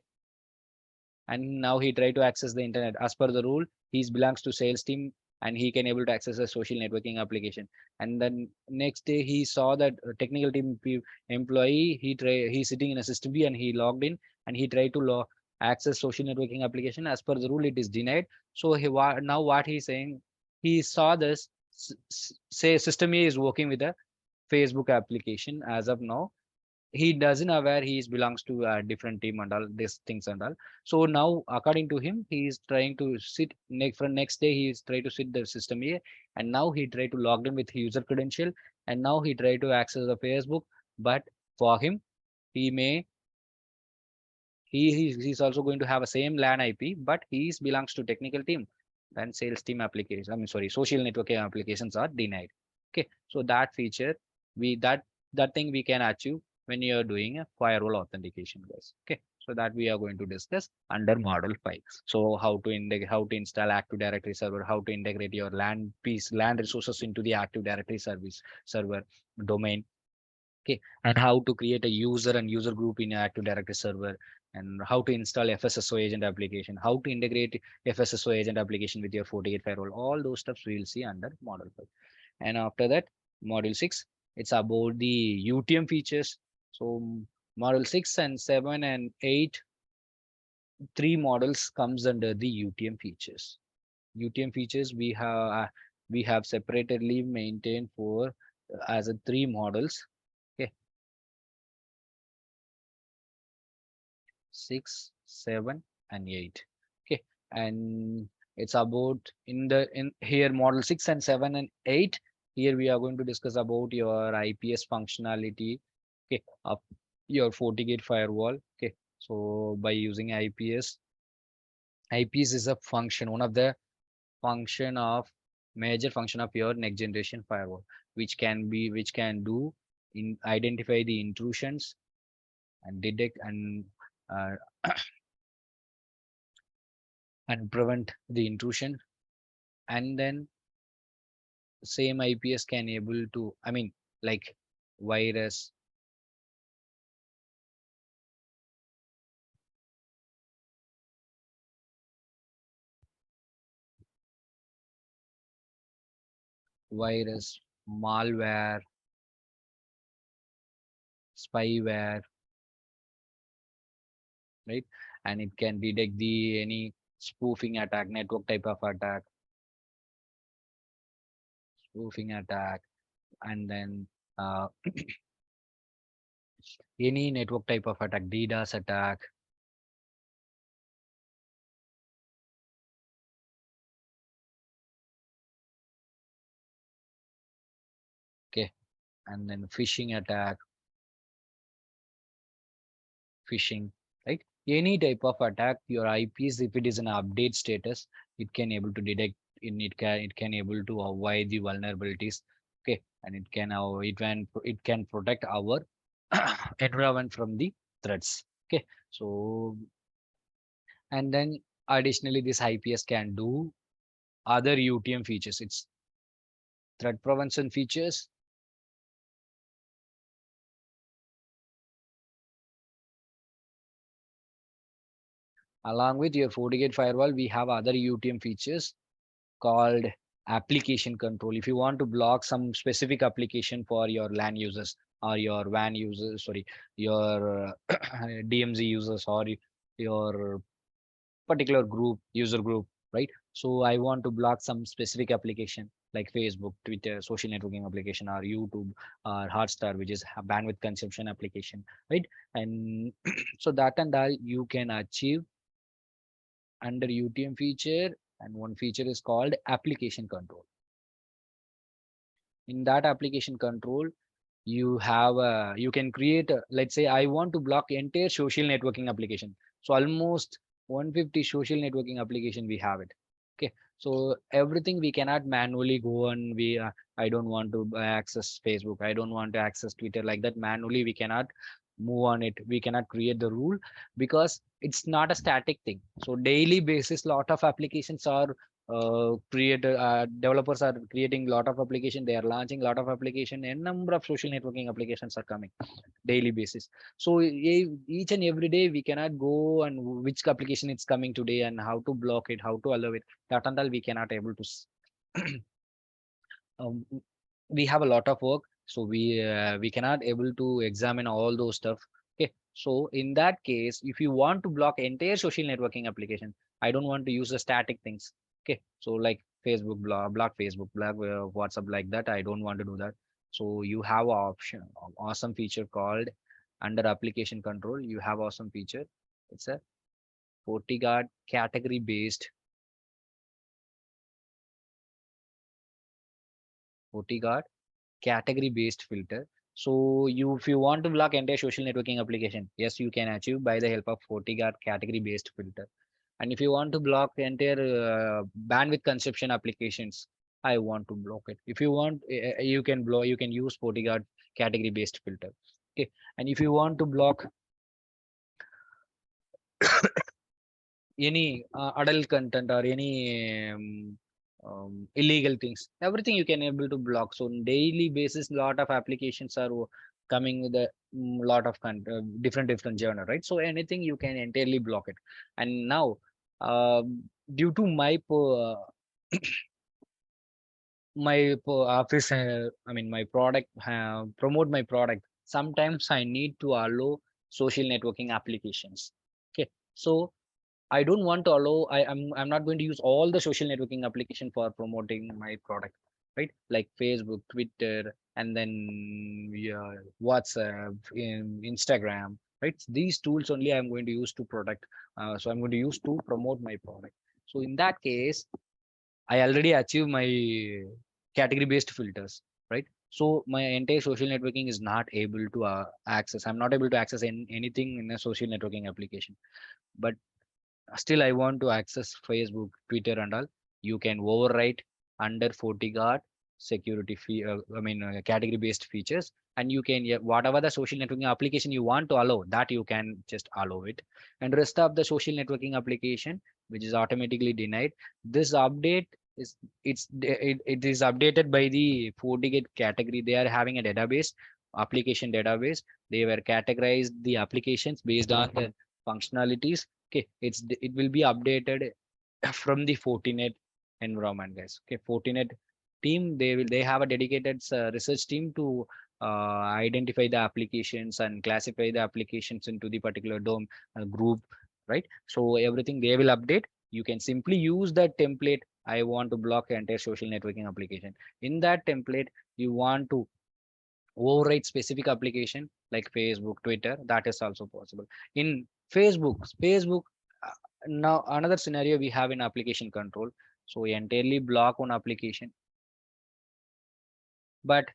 and now he try to access the internet. As per the rule, he belongs to sales team and he can able to access a social networking application. And then next day he saw that technical team employee, he's sitting in a system B and he logged in and he tried to access social networking application. As per the rule, it is denied. So now what he's saying, he saw this, say system A is working with a Facebook application as of now. He doesn't aware he belongs to a different team and all these things and all. So now according to him, he is trying to sit from next day, he is trying to sit the system here, and now he try to log in with user credential, and now he try to access the Facebook. But for him, he may he's also going to have a same LAN IP, but he belongs to technical team. Then sales team application, I mean sorry, social networking applications are denied. Okay, so that feature that thing we can achieve when you are doing a firewall authentication, guys. Okay, so that we are going to discuss under model 5. So how to integrate, how to install Active Directory server, how to integrate your LAN resources into the Active Directory service server domain. Okay, and how to create a user and user group in Active Directory server, and how to install FSSO agent application, how to integrate FSSO agent application with your FortiGate firewall. All those steps we will see under model 5. And after that, module 6, it's about the UTM features. So model 6 and 7 and 8, three models comes under the UTM features. UTM features we have separately maintained for as a three models. Okay, 6, 7, and 8. Okay, and it's about in here model 6 and 7 and 8. Here we are going to discuss about your IPS functionality. Okay, of your FortiGate firewall. Okay, so by using IPS, IPS is a function, one of the function of major function of your next generation firewall, which can do in identify the intrusions and detect uh, and prevent the intrusion. And then same IPS can able to, I mean, like virus, malware, spyware, right? And it can detect the any spoofing attack, network type of attack, spoofing attack, and then uh, Any network type of attack, DDoS attack. Okay, and then phishing attack, phishing, right? Any type of attack, your IPs, if it is an update status, it can able to detect in it can able to avoid the vulnerabilities. Okay, and it can protect our environment from the threats. Okay, so and then additionally, this IPS can do other UTM features. It's threat prevention features. Along with your FortiGate firewall, we have other UTM features called application control. If you want to block some specific application for your LAN users or your WAN users, sorry, your DMZ users or your particular group, user group, right? So I want to block some specific application like Facebook, Twitter, social networking application, or YouTube, or Hotstar, which is a bandwidth consumption application, right? And so that and all you can achieve under UTM feature, and one feature is called application control. In that application control, you can create let's say I want to block entire social networking application. So almost 150 social networking application we have it. Okay, so everything we cannot manually go and I don't want to access Facebook, I don't want to access Twitter, like that manually we cannot move on it, we cannot create the rule, because it's not a static thing. So daily basis lot of applications are creator developers are creating a lot of application, they are launching a lot of application, and number of social networking applications are coming daily basis. So each and every day we cannot go and which application it's coming today and how to block it, how to allow it, that and all we cannot able to um, we have a lot of work, so we cannot able to examine all those stuff. Okay, so in that case, if you want to block entire social networking application, I don't want to use the static things. Okay, so like Facebook, block Facebook, block WhatsApp, like that I don't want to do that. So you have a option, awesome feature called under application control, you have awesome feature. It's a FortiGuard category based FortiGuard category based filter. So if you want to block entire social networking application, yes, you can achieve by the help of FortiGuard category based filter. And if you want to block entire bandwidth consumption applications, I want to block it. If you want, you can use FortiGuard category based filter. Okay. And if you want to block any adult content or any illegal things, everything you can able to block. So on daily basis, lot of applications are coming with a lot of different genre, right? So anything you can entirely block it. And now due to office, I mean my product, promote my product, sometimes I need to allow social networking applications. Okay, so I don't want to allow. I'm not going to use all the social networking application for promoting my product, right? Like Facebook, Twitter, and then WhatsApp, Instagram, right? These tools only I'm going to use to product. So I'm going to use to promote my product. So in that case, I already achieve my category based filters, right? So my entire social networking is not able to access. I'm not able to access anything in a social networking application, but still I want to access Facebook, Twitter, and all. You can overwrite under FortiGuard security fee, category based features, and you can, yeah, whatever the social networking application you want to allow, that you can just allow it. And rest of the social networking application which is automatically denied, this update is it is updated by the FortiGate category. They are having a database, application database. They were categorized the applications based on the functionalities. Okay, it will be updated from the Fortinet environment, guys. Okay, Fortinet team, they have a dedicated research team to identify the applications and classify the applications into the particular dome group, right? So everything they will update. You can simply use that template. I want to block entire social networking application. In that template, you want to override specific application like Facebook, Twitter. That is also possible. In Facebook, now another scenario we have in application control. So we entirely block one application, but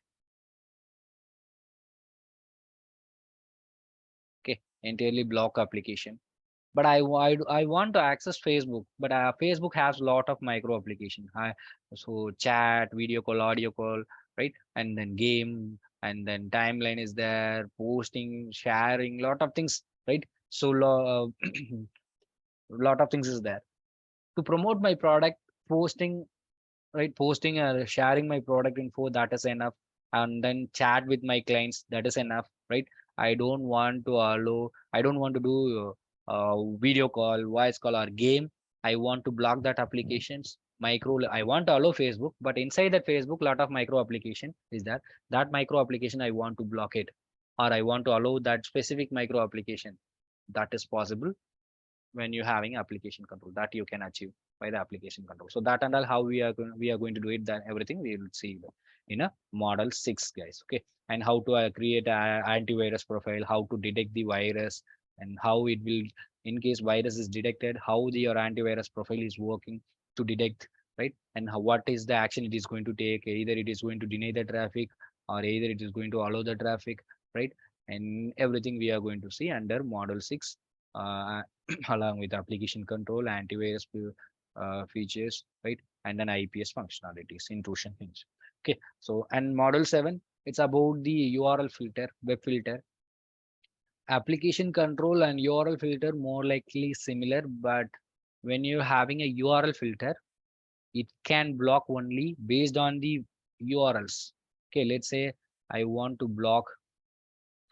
okay, entirely block application. But I want to access Facebook, but Facebook has a lot of micro application. So chat, video call, audio call, right? And then game, and then timeline is there, posting, sharing, lot of things, right? So lot of things is there to promote my product, posting, right? Posting or sharing my product info, that is enough. And then chat with my clients, that is enough, right? I don't want to do video call, voice call, or game. I want to block that applications. Micro, I want to allow Facebook, but inside that Facebook lot of micro application is there. That micro application I want to block it, or I want to allow that specific micro application. That is possible when you're having application control, that you can achieve by the application control. So that and all how we are going to do it, then everything we will see in a model 6, guys. Okay, and how to create a antivirus profile, how to detect the virus, and how it will, in case virus is detected, how your antivirus profile is working to detect, right? And what is the action it is going to take, either it is going to deny the traffic, or either it is going to allow the traffic, right? And everything we are going to see under model 6, uh, along with application control, antivirus features, right? And then IPS functionalities, intrusion things. Okay, so and model 7, it's about the URL filter, web filter. Application control and URL filter more likely similar, but when you're having a URL filter, it can block only based on the URLs. Okay, let's say I want to block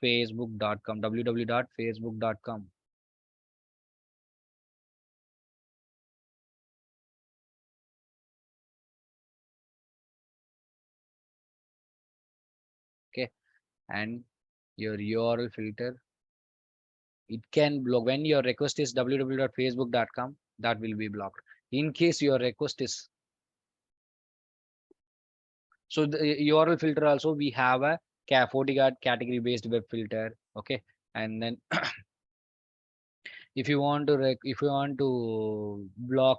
facebook.com, www.facebook.com. Okay, and your URL filter, it can block when your request is www.facebook.com, that will be blocked. In case your request is, so the URL filter also we have a FortiGate category based web filter. Okay, and then if you want to block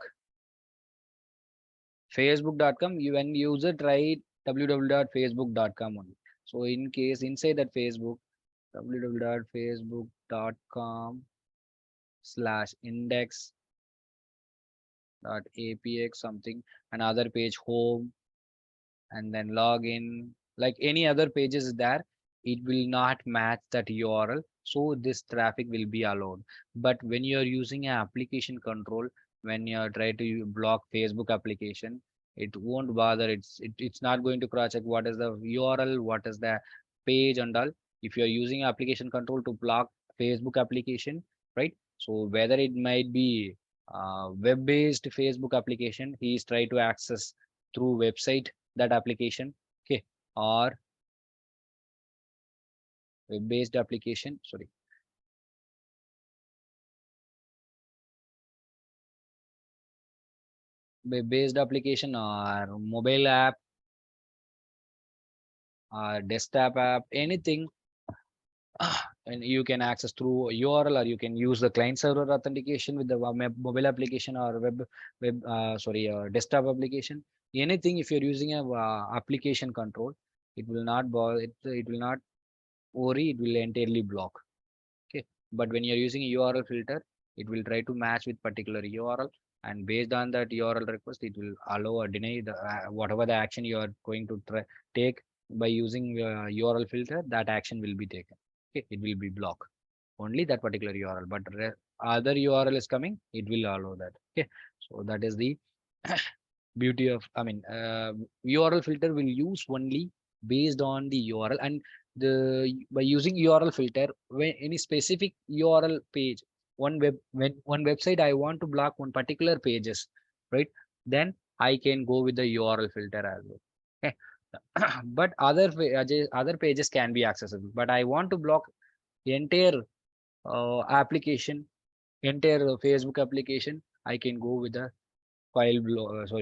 facebook.com, you when user try www.facebook.com only. So in case inside that Facebook, www.facebook.com slash index dot apx something, another page home, and then login, like any other pages there, it will not match that URL, so this traffic will be allowed. But when you're using an application control, when you're trying to block Facebook application, it won't bother. It's not going to cross check what is the URL, what is the page and all. If you're using application control to block Facebook application, right? So whether it might be web-based Facebook application, he is trying to access through website that application, okay, or web-based application, sorry, web-based application or mobile app or desktop app, anything, and you can access through URL, or you can use the client server authentication with the mobile application or desktop application. Anything, if you're using a application control, it will not bother, it will not worry, it will entirely block. Okay, but when you're using a URL filter, it will try to match with particular URL, and based on that URL request, it will allow or deny the whatever the action you are going to take by using URL filter, that action will be taken. Okay, it will be blocked only that particular URL, but other URL is coming, it will allow that. Okay, so that is the beauty of, I mean, URL filter will use only based on the URL, and the by using URL filter, when any specific URL page, when one website I want to block one particular pages, right? Then I can go with the URL filter as well. Okay. But other pages can be accessible, but I want to block the entire application, entire Facebook application, I can go with the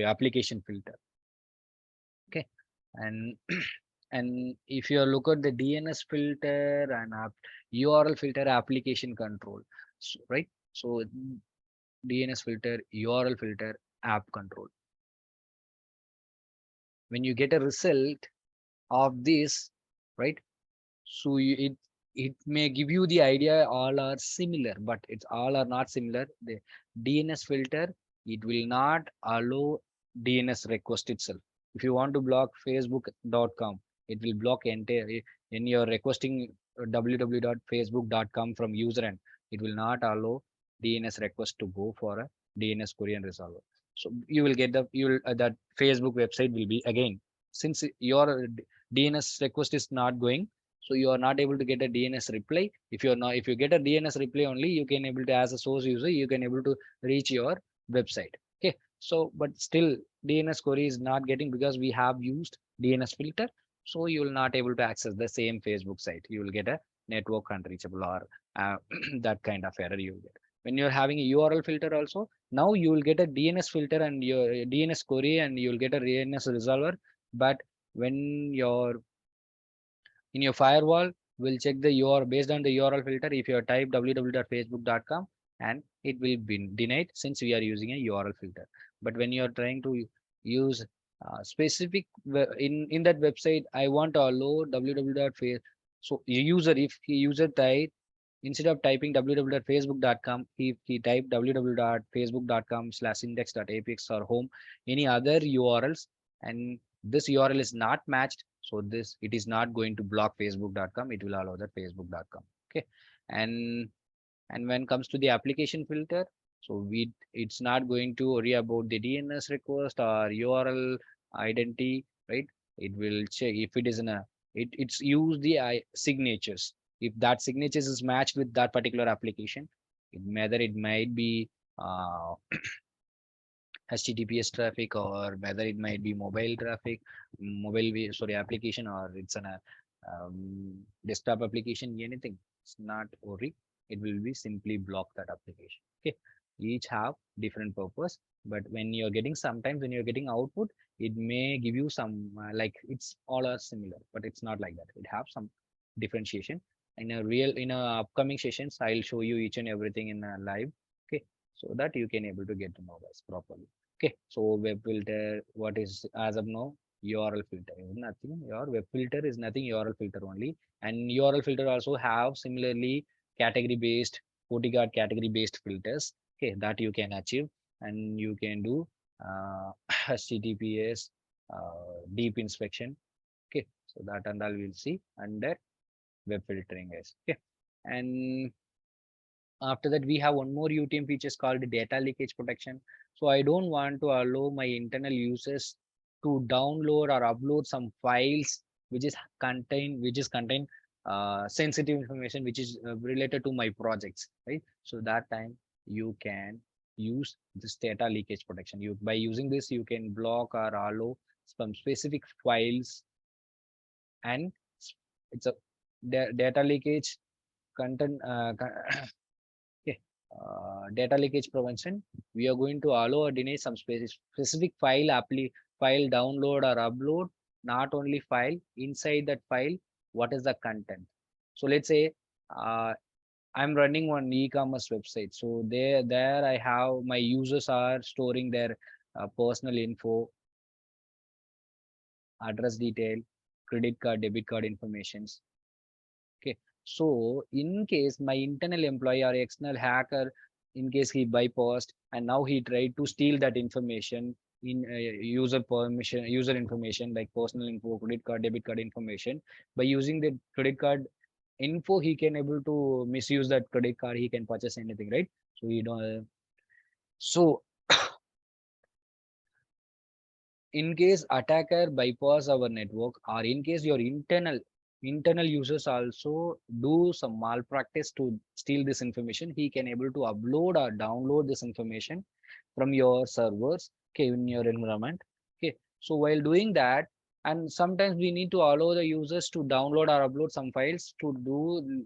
application filter. Okay, and And if you look at the DNS filter and URL filter application control, so, right? So DNS filter, URL filter, app control. When you get a result of this, right? So it may give you the idea all are similar, but it's all are not similar. The DNS filter, it will not allow DNS request itself. If you want to block facebook.com, it will block entire in your requesting www.facebook.com from user end. It will not allow DNS request to go for a DNS query and resolver. So you will get the you will that Facebook website will be again, since your DNS request is not going, so you are not able to get a DNS reply. If you're not, if you get a DNS reply only, you can able to, as a source user, you can able to reach your website. Okay. So but still DNS query is not getting because we have used DNS filter. So you will not able to access the same Facebook site. You will get a network unreachable or that kind of error you will get. When you're having a URL filter also, now you will get a DNS filter and your DNS query and you will get a DNS resolver. But when your in your firewall, will check the URL based on the URL filter. If you type www.facebook.com, and it will be denied since we are using a URL filter. But when you are trying to use specific in that website, I want to allow www.face. So user, if the user type instead of typing www.facebook.com, if he type www.facebook.com/index.apx or home, any other URLs, and this URL is not matched, so this it is not going to block facebook.com, it will allow that facebook.com. Okay. And when it comes to the application filter, so it's not going to worry about the DNS request or URL identity, right? It will check if it is in a it's use the signatures. If that signatures is matched with that particular application, whether it might be HTTPS traffic or whether it might be mobile traffic, sorry, application, or it's an desktop application, anything. It's not worry. It will be simply block that application. Okay. Each have different purpose, but when you're getting sometimes when you're getting output, it may give you some like it's all are similar, but it's not like that. It have some differentiation. In a upcoming sessions, I'll show you each and everything in a live. Okay, so that you can able to get to know this properly. Okay, so web filter, what is as of now? URL filter is nothing. Your web filter is nothing. URL filter only, and URL filter also have similarly category based, FortiGuard category based filters. Okay, that you can achieve, and you can do HTTPS deep inspection. Okay, so that and all we'll see under web filtering, guys. Okay, and after that, we have one more UTM features called data leakage protection. So I don't want to allow my internal users to download or upload some files which is contain sensitive information which is related to my projects, right? So that time you can use this data leakage protection. You by using this you can block or allow some specific files, and it's a data leakage content okay. Data leakage prevention. We are going to allow or deny some specific file download or upload. Not only file, inside that file, what is the content? So let's say I'm running one e-commerce website. So there I have my users are storing their personal info, address detail, credit card, debit card informations. Okay, so in case my internal employee or external hacker, in case he bypassed and now he tried to steal that information in user information like personal info, credit card, debit card information, by using the credit card info, he can able to misuse that credit card. He can purchase anything, right? So you don't. So in case attacker bypass our network, or in case your internal users also do some malpractice to steal this information, he can able to upload or download this information from your servers, okay, in your environment. Okay, so while doing that, and sometimes we need to allow the users to download or upload some files to do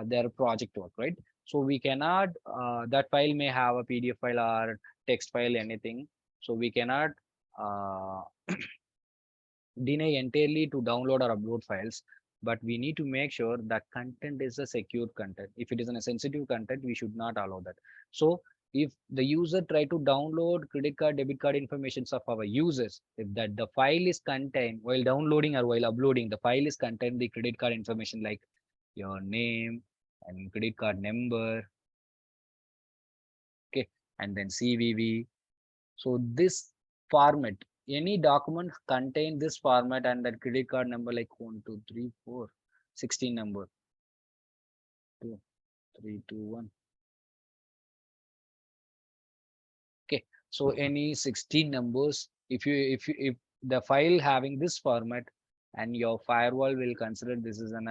their project work, right? So we cannot that file may have a PDF file or text file, anything. So we cannot uh, deny entirely to download or upload files, but we need to make sure that content is a secure content. If it is a sensitive content, we should not allow that. So if the user try to download credit card, debit card informations of our users, if that the file is contained while downloading or while uploading, the file is contained the credit card information like your name and credit card number, okay, and then CVV. So this format, any document contain this format and that credit card number like 1, 2, 3, 4, 16 number, 2, 3, 2, 1. Okay, so any 16 numbers, if the file having this format and your firewall will consider this is an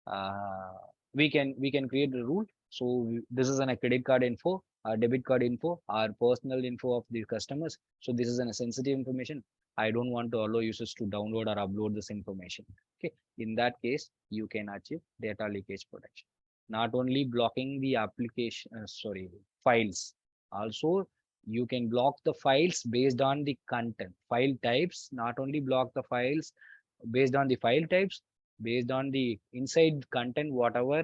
uh, we can create a rule. So this is a credit card info, our debit card info, our personal info of the customers. So this is a sensitive information. I don't want to allow users to download or upload this information. Okay, in that case, you can achieve data leakage protection. Not only blocking the application, files, also you can block the files based on the content file types, not only block the files based on the file types, based on the inside content whatever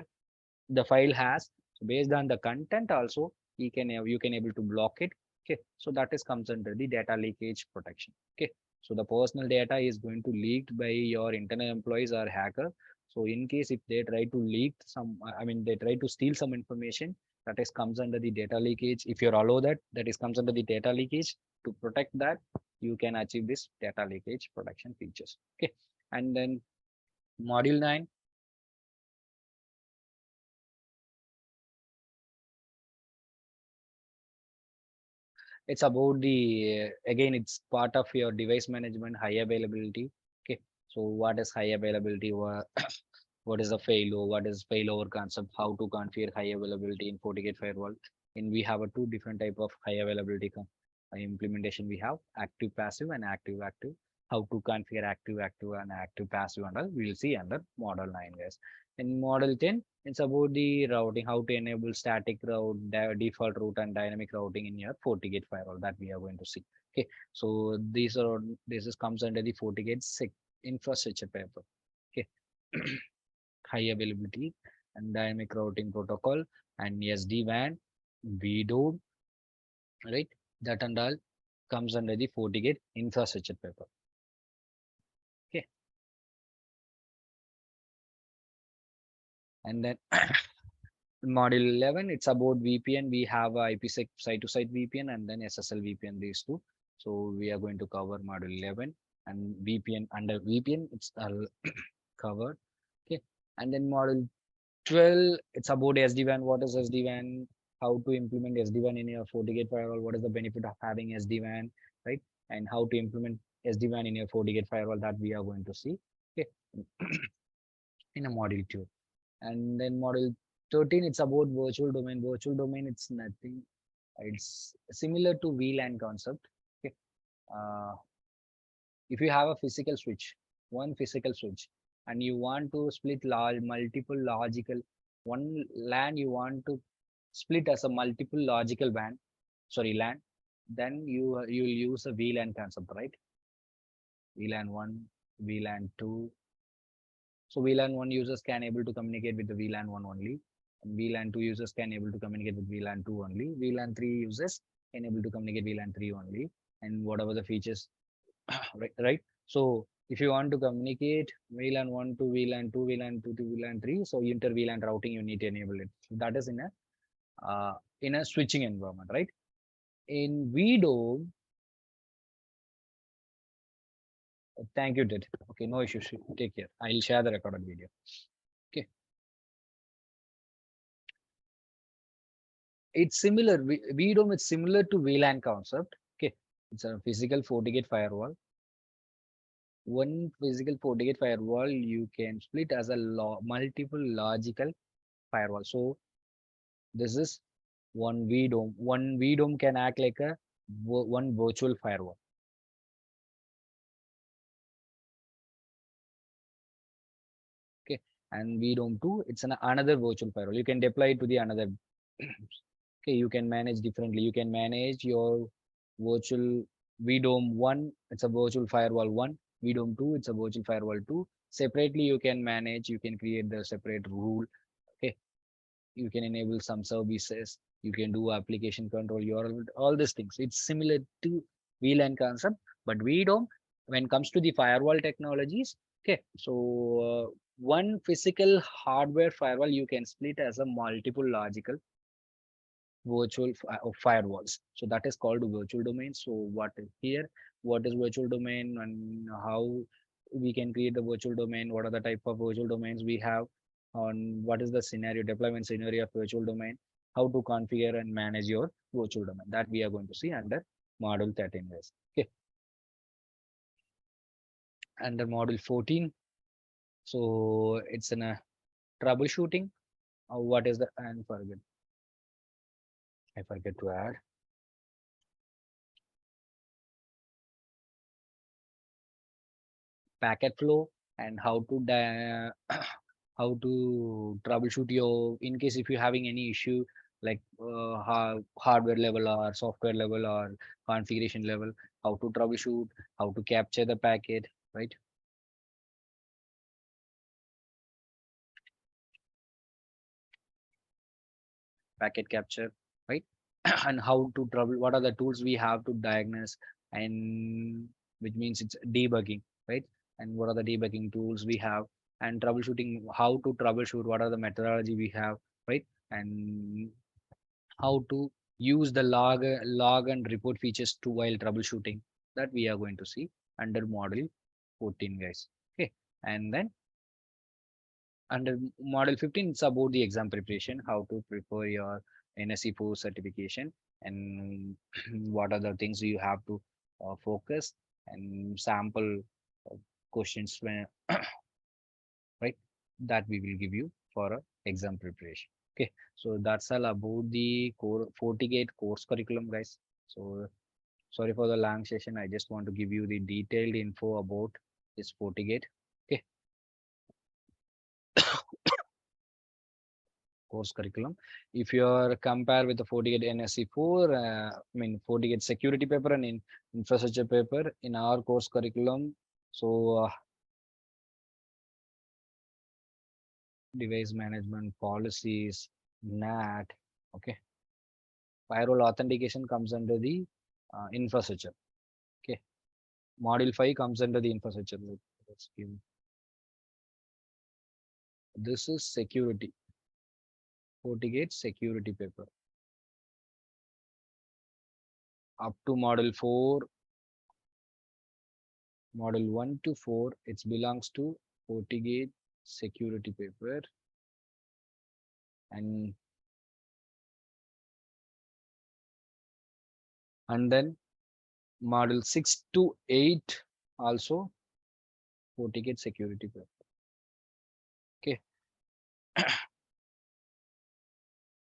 the file has. So based on the content also you can able to block it. Okay, so that is comes under the data leakage protection. Okay, so the personal data is going to leaked by your internal employees or hacker. So in case if they try to leak some, I mean they try to steal some information, that is comes under the data leakage. If you allow that, that is comes under the data leakage. To protect that, you can achieve this data leakage protection features. Okay, and then module 9, it's about the again it's part of your device management, high availability. Okay, so what is high availability? What is the failover? What is failover concept? How to configure high availability in FortiGate firewall? And we have a two different type of high availability implementation. We have active passive and active active. How to configure active active and active passive and all we'll see under model 9, guys. In model 10, it's about the routing, how to enable static route, default route, and dynamic routing in your FortiGate firewall that we are going to see. Okay, so this is comes under the FortiGate infrastructure paper. Okay, high availability and dynamic routing protocol and SD-WAN, VDOM, right? That and all comes under the FortiGate infrastructure paper. Okay, and then module 11, it's about VPN. We have a IPsec site-to-site VPN and then SSL VPN, these two. So we are going to cover module 11 and VPN. Under VPN, it's all covered. Okay, and then module 12, it's about SD-WAN. What is SD-WAN? How to implement SD-WAN in your FortiGate firewall? What is the benefit of having SD-WAN, right? And how to implement SD-WAN in your FortiGate firewall, that we are going to see. Okay, in a module 2. And then module 13, it's about virtual domain. Virtual domain, it's nothing. It's similar to VLAN concept. Okay. If you have a physical switch, one physical switch, and you want to split multiple logical, one LAN you want to split as a multiple logical WAN, sorry, LAN, then you'll use a VLAN concept, right? VLAN 1, VLAN 2. So VLAN 1 users can able to communicate with the VLAN 1 only. And VLAN 2 users can able to communicate with VLAN 2 only. VLAN 3 users can able to communicate VLAN 3 only. And whatever the features, right? So if you want to communicate VLAN 1 to VLAN 2, VLAN 2 to VLAN 3, so inter VLAN routing, you need to enable it. So that is in a switching environment, right? In VDOM, thank you, did. Okay, no issues. Take care. I'll share the recorded video. Okay. It's similar. VDOM is similar to VLAN concept. Okay. It's a physical FortiGate firewall. One physical FortiGate firewall you can split as a multiple logical firewall. So this is one VDOM. One VDOM can act like a one virtual firewall. Okay, and VDOM 2, it's another virtual firewall. You can deploy it to the another. Okay, you can manage differently. You can manage your virtual VDOM 1. It's a virtual firewall 1. VDOM 2, it's a virtual firewall 2. Separately, you can manage, you can create the separate rule. Okay, you can enable some services, you can do application control, all these things. It's similar to VLAN concept, but VDOM, when it comes to the firewall technologies, okay, so one physical hardware firewall you can split as a multiple logical virtual firewalls. So that is called virtual domain. So what is virtual domain and how we can create the virtual domain? What are the type of virtual domains we have? On what is the scenario, deployment scenario of virtual domain? How to configure and manage your virtual domain? That we are going to see under module 13, guys. Okay, under module 14. So it's in a troubleshooting. What is the and forget I forget to add packet flow and how to how to troubleshoot your in case if you're having any issue like hardware level or software level or configuration level, how to troubleshoot, how to capture the packet, right? Packet capture, right? And how to trouble, what are the tools we have to diagnose, and which means it's debugging, right? And what are the debugging tools we have, and troubleshooting, how to troubleshoot, what are the methodology we have, right? And how to use the log and report features to while troubleshooting, that we are going to see under module 14, guys. Okay, and then under model 15, it's about the exam preparation, how to prepare your NSE4 certification, and what are the things you have to focus, and sample uh, questions when, right, that we will give you for a exam preparation. Okay, so that's all about the core FortiGate course curriculum, guys. So sorry for the long session. I just want to give you the detailed info about this FortiGate. Okay, course curriculum. If you are compare with the FortiGate NSE4, FortiGate security paper and infrastructure paper in our course curriculum. So device management policies, NAT, okay. Firewall authentication comes under the infrastructure. Okay, module 5 comes under the infrastructure. Let's give, this is security, FortiGate security paper. Up to model 4, model 1 to 4, it belongs to FortiGate security paper, and then model 6 to 8 also FortiGate security paper. Okay,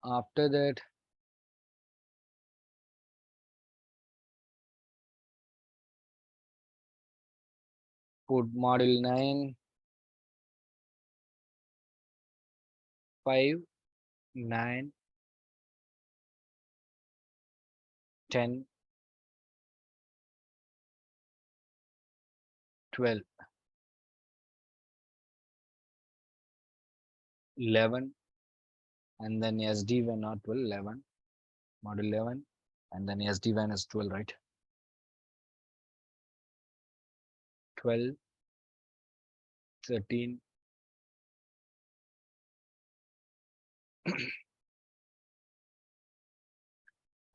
after that put model 9, 5, 9, 10, 12, 11, and then SD-WAN, not 12, 11, model 11, and then SD-WAN is 12, right? 12, 13,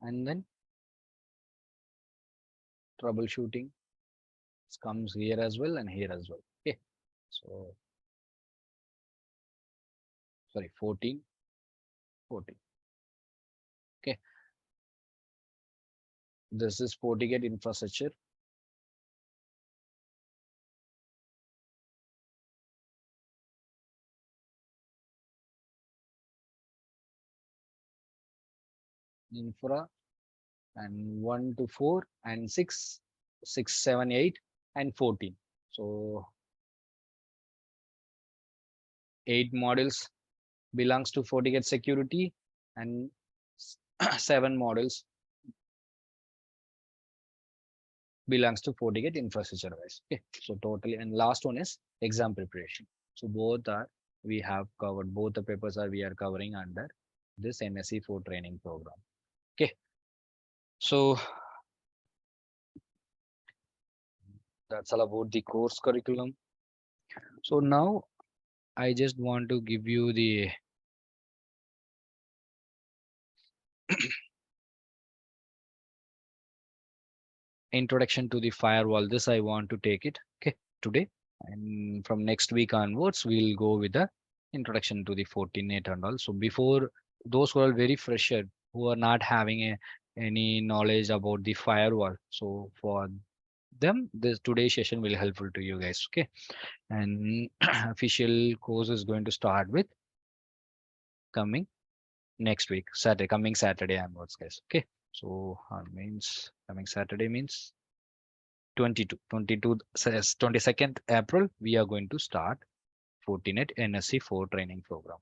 and then troubleshooting comes here as well and here as well. Okay, so sorry, 14, 14. Okay, this is FortiGate infrastructure. Infra, and 1 to 4 and 6, 6, 7, 8, and 14. So 8 models belongs to FortiGate security, and 7 models belongs to FortiGate infrastructure wise. Okay, so totally, and last one is exam preparation. So both are, we have covered, both the papers are we are covering under this NSE4 training program. Okay, so that's all about the course curriculum. So now I just want to give you the introduction to the firewall. This I want to take it, okay, today, and from next week onwards we'll go with the introduction to the Fortinet and all. So before, those who are very fresher, who are not having any knowledge about the firewall, so for them this today's session will helpful to you guys. Okay, and official course is going to start with coming next week, Saturday, coming Saturday onwards, guys. Okay, so means coming Saturday means 22 says 22nd April, we are going to start Fortinet NSE4 training program.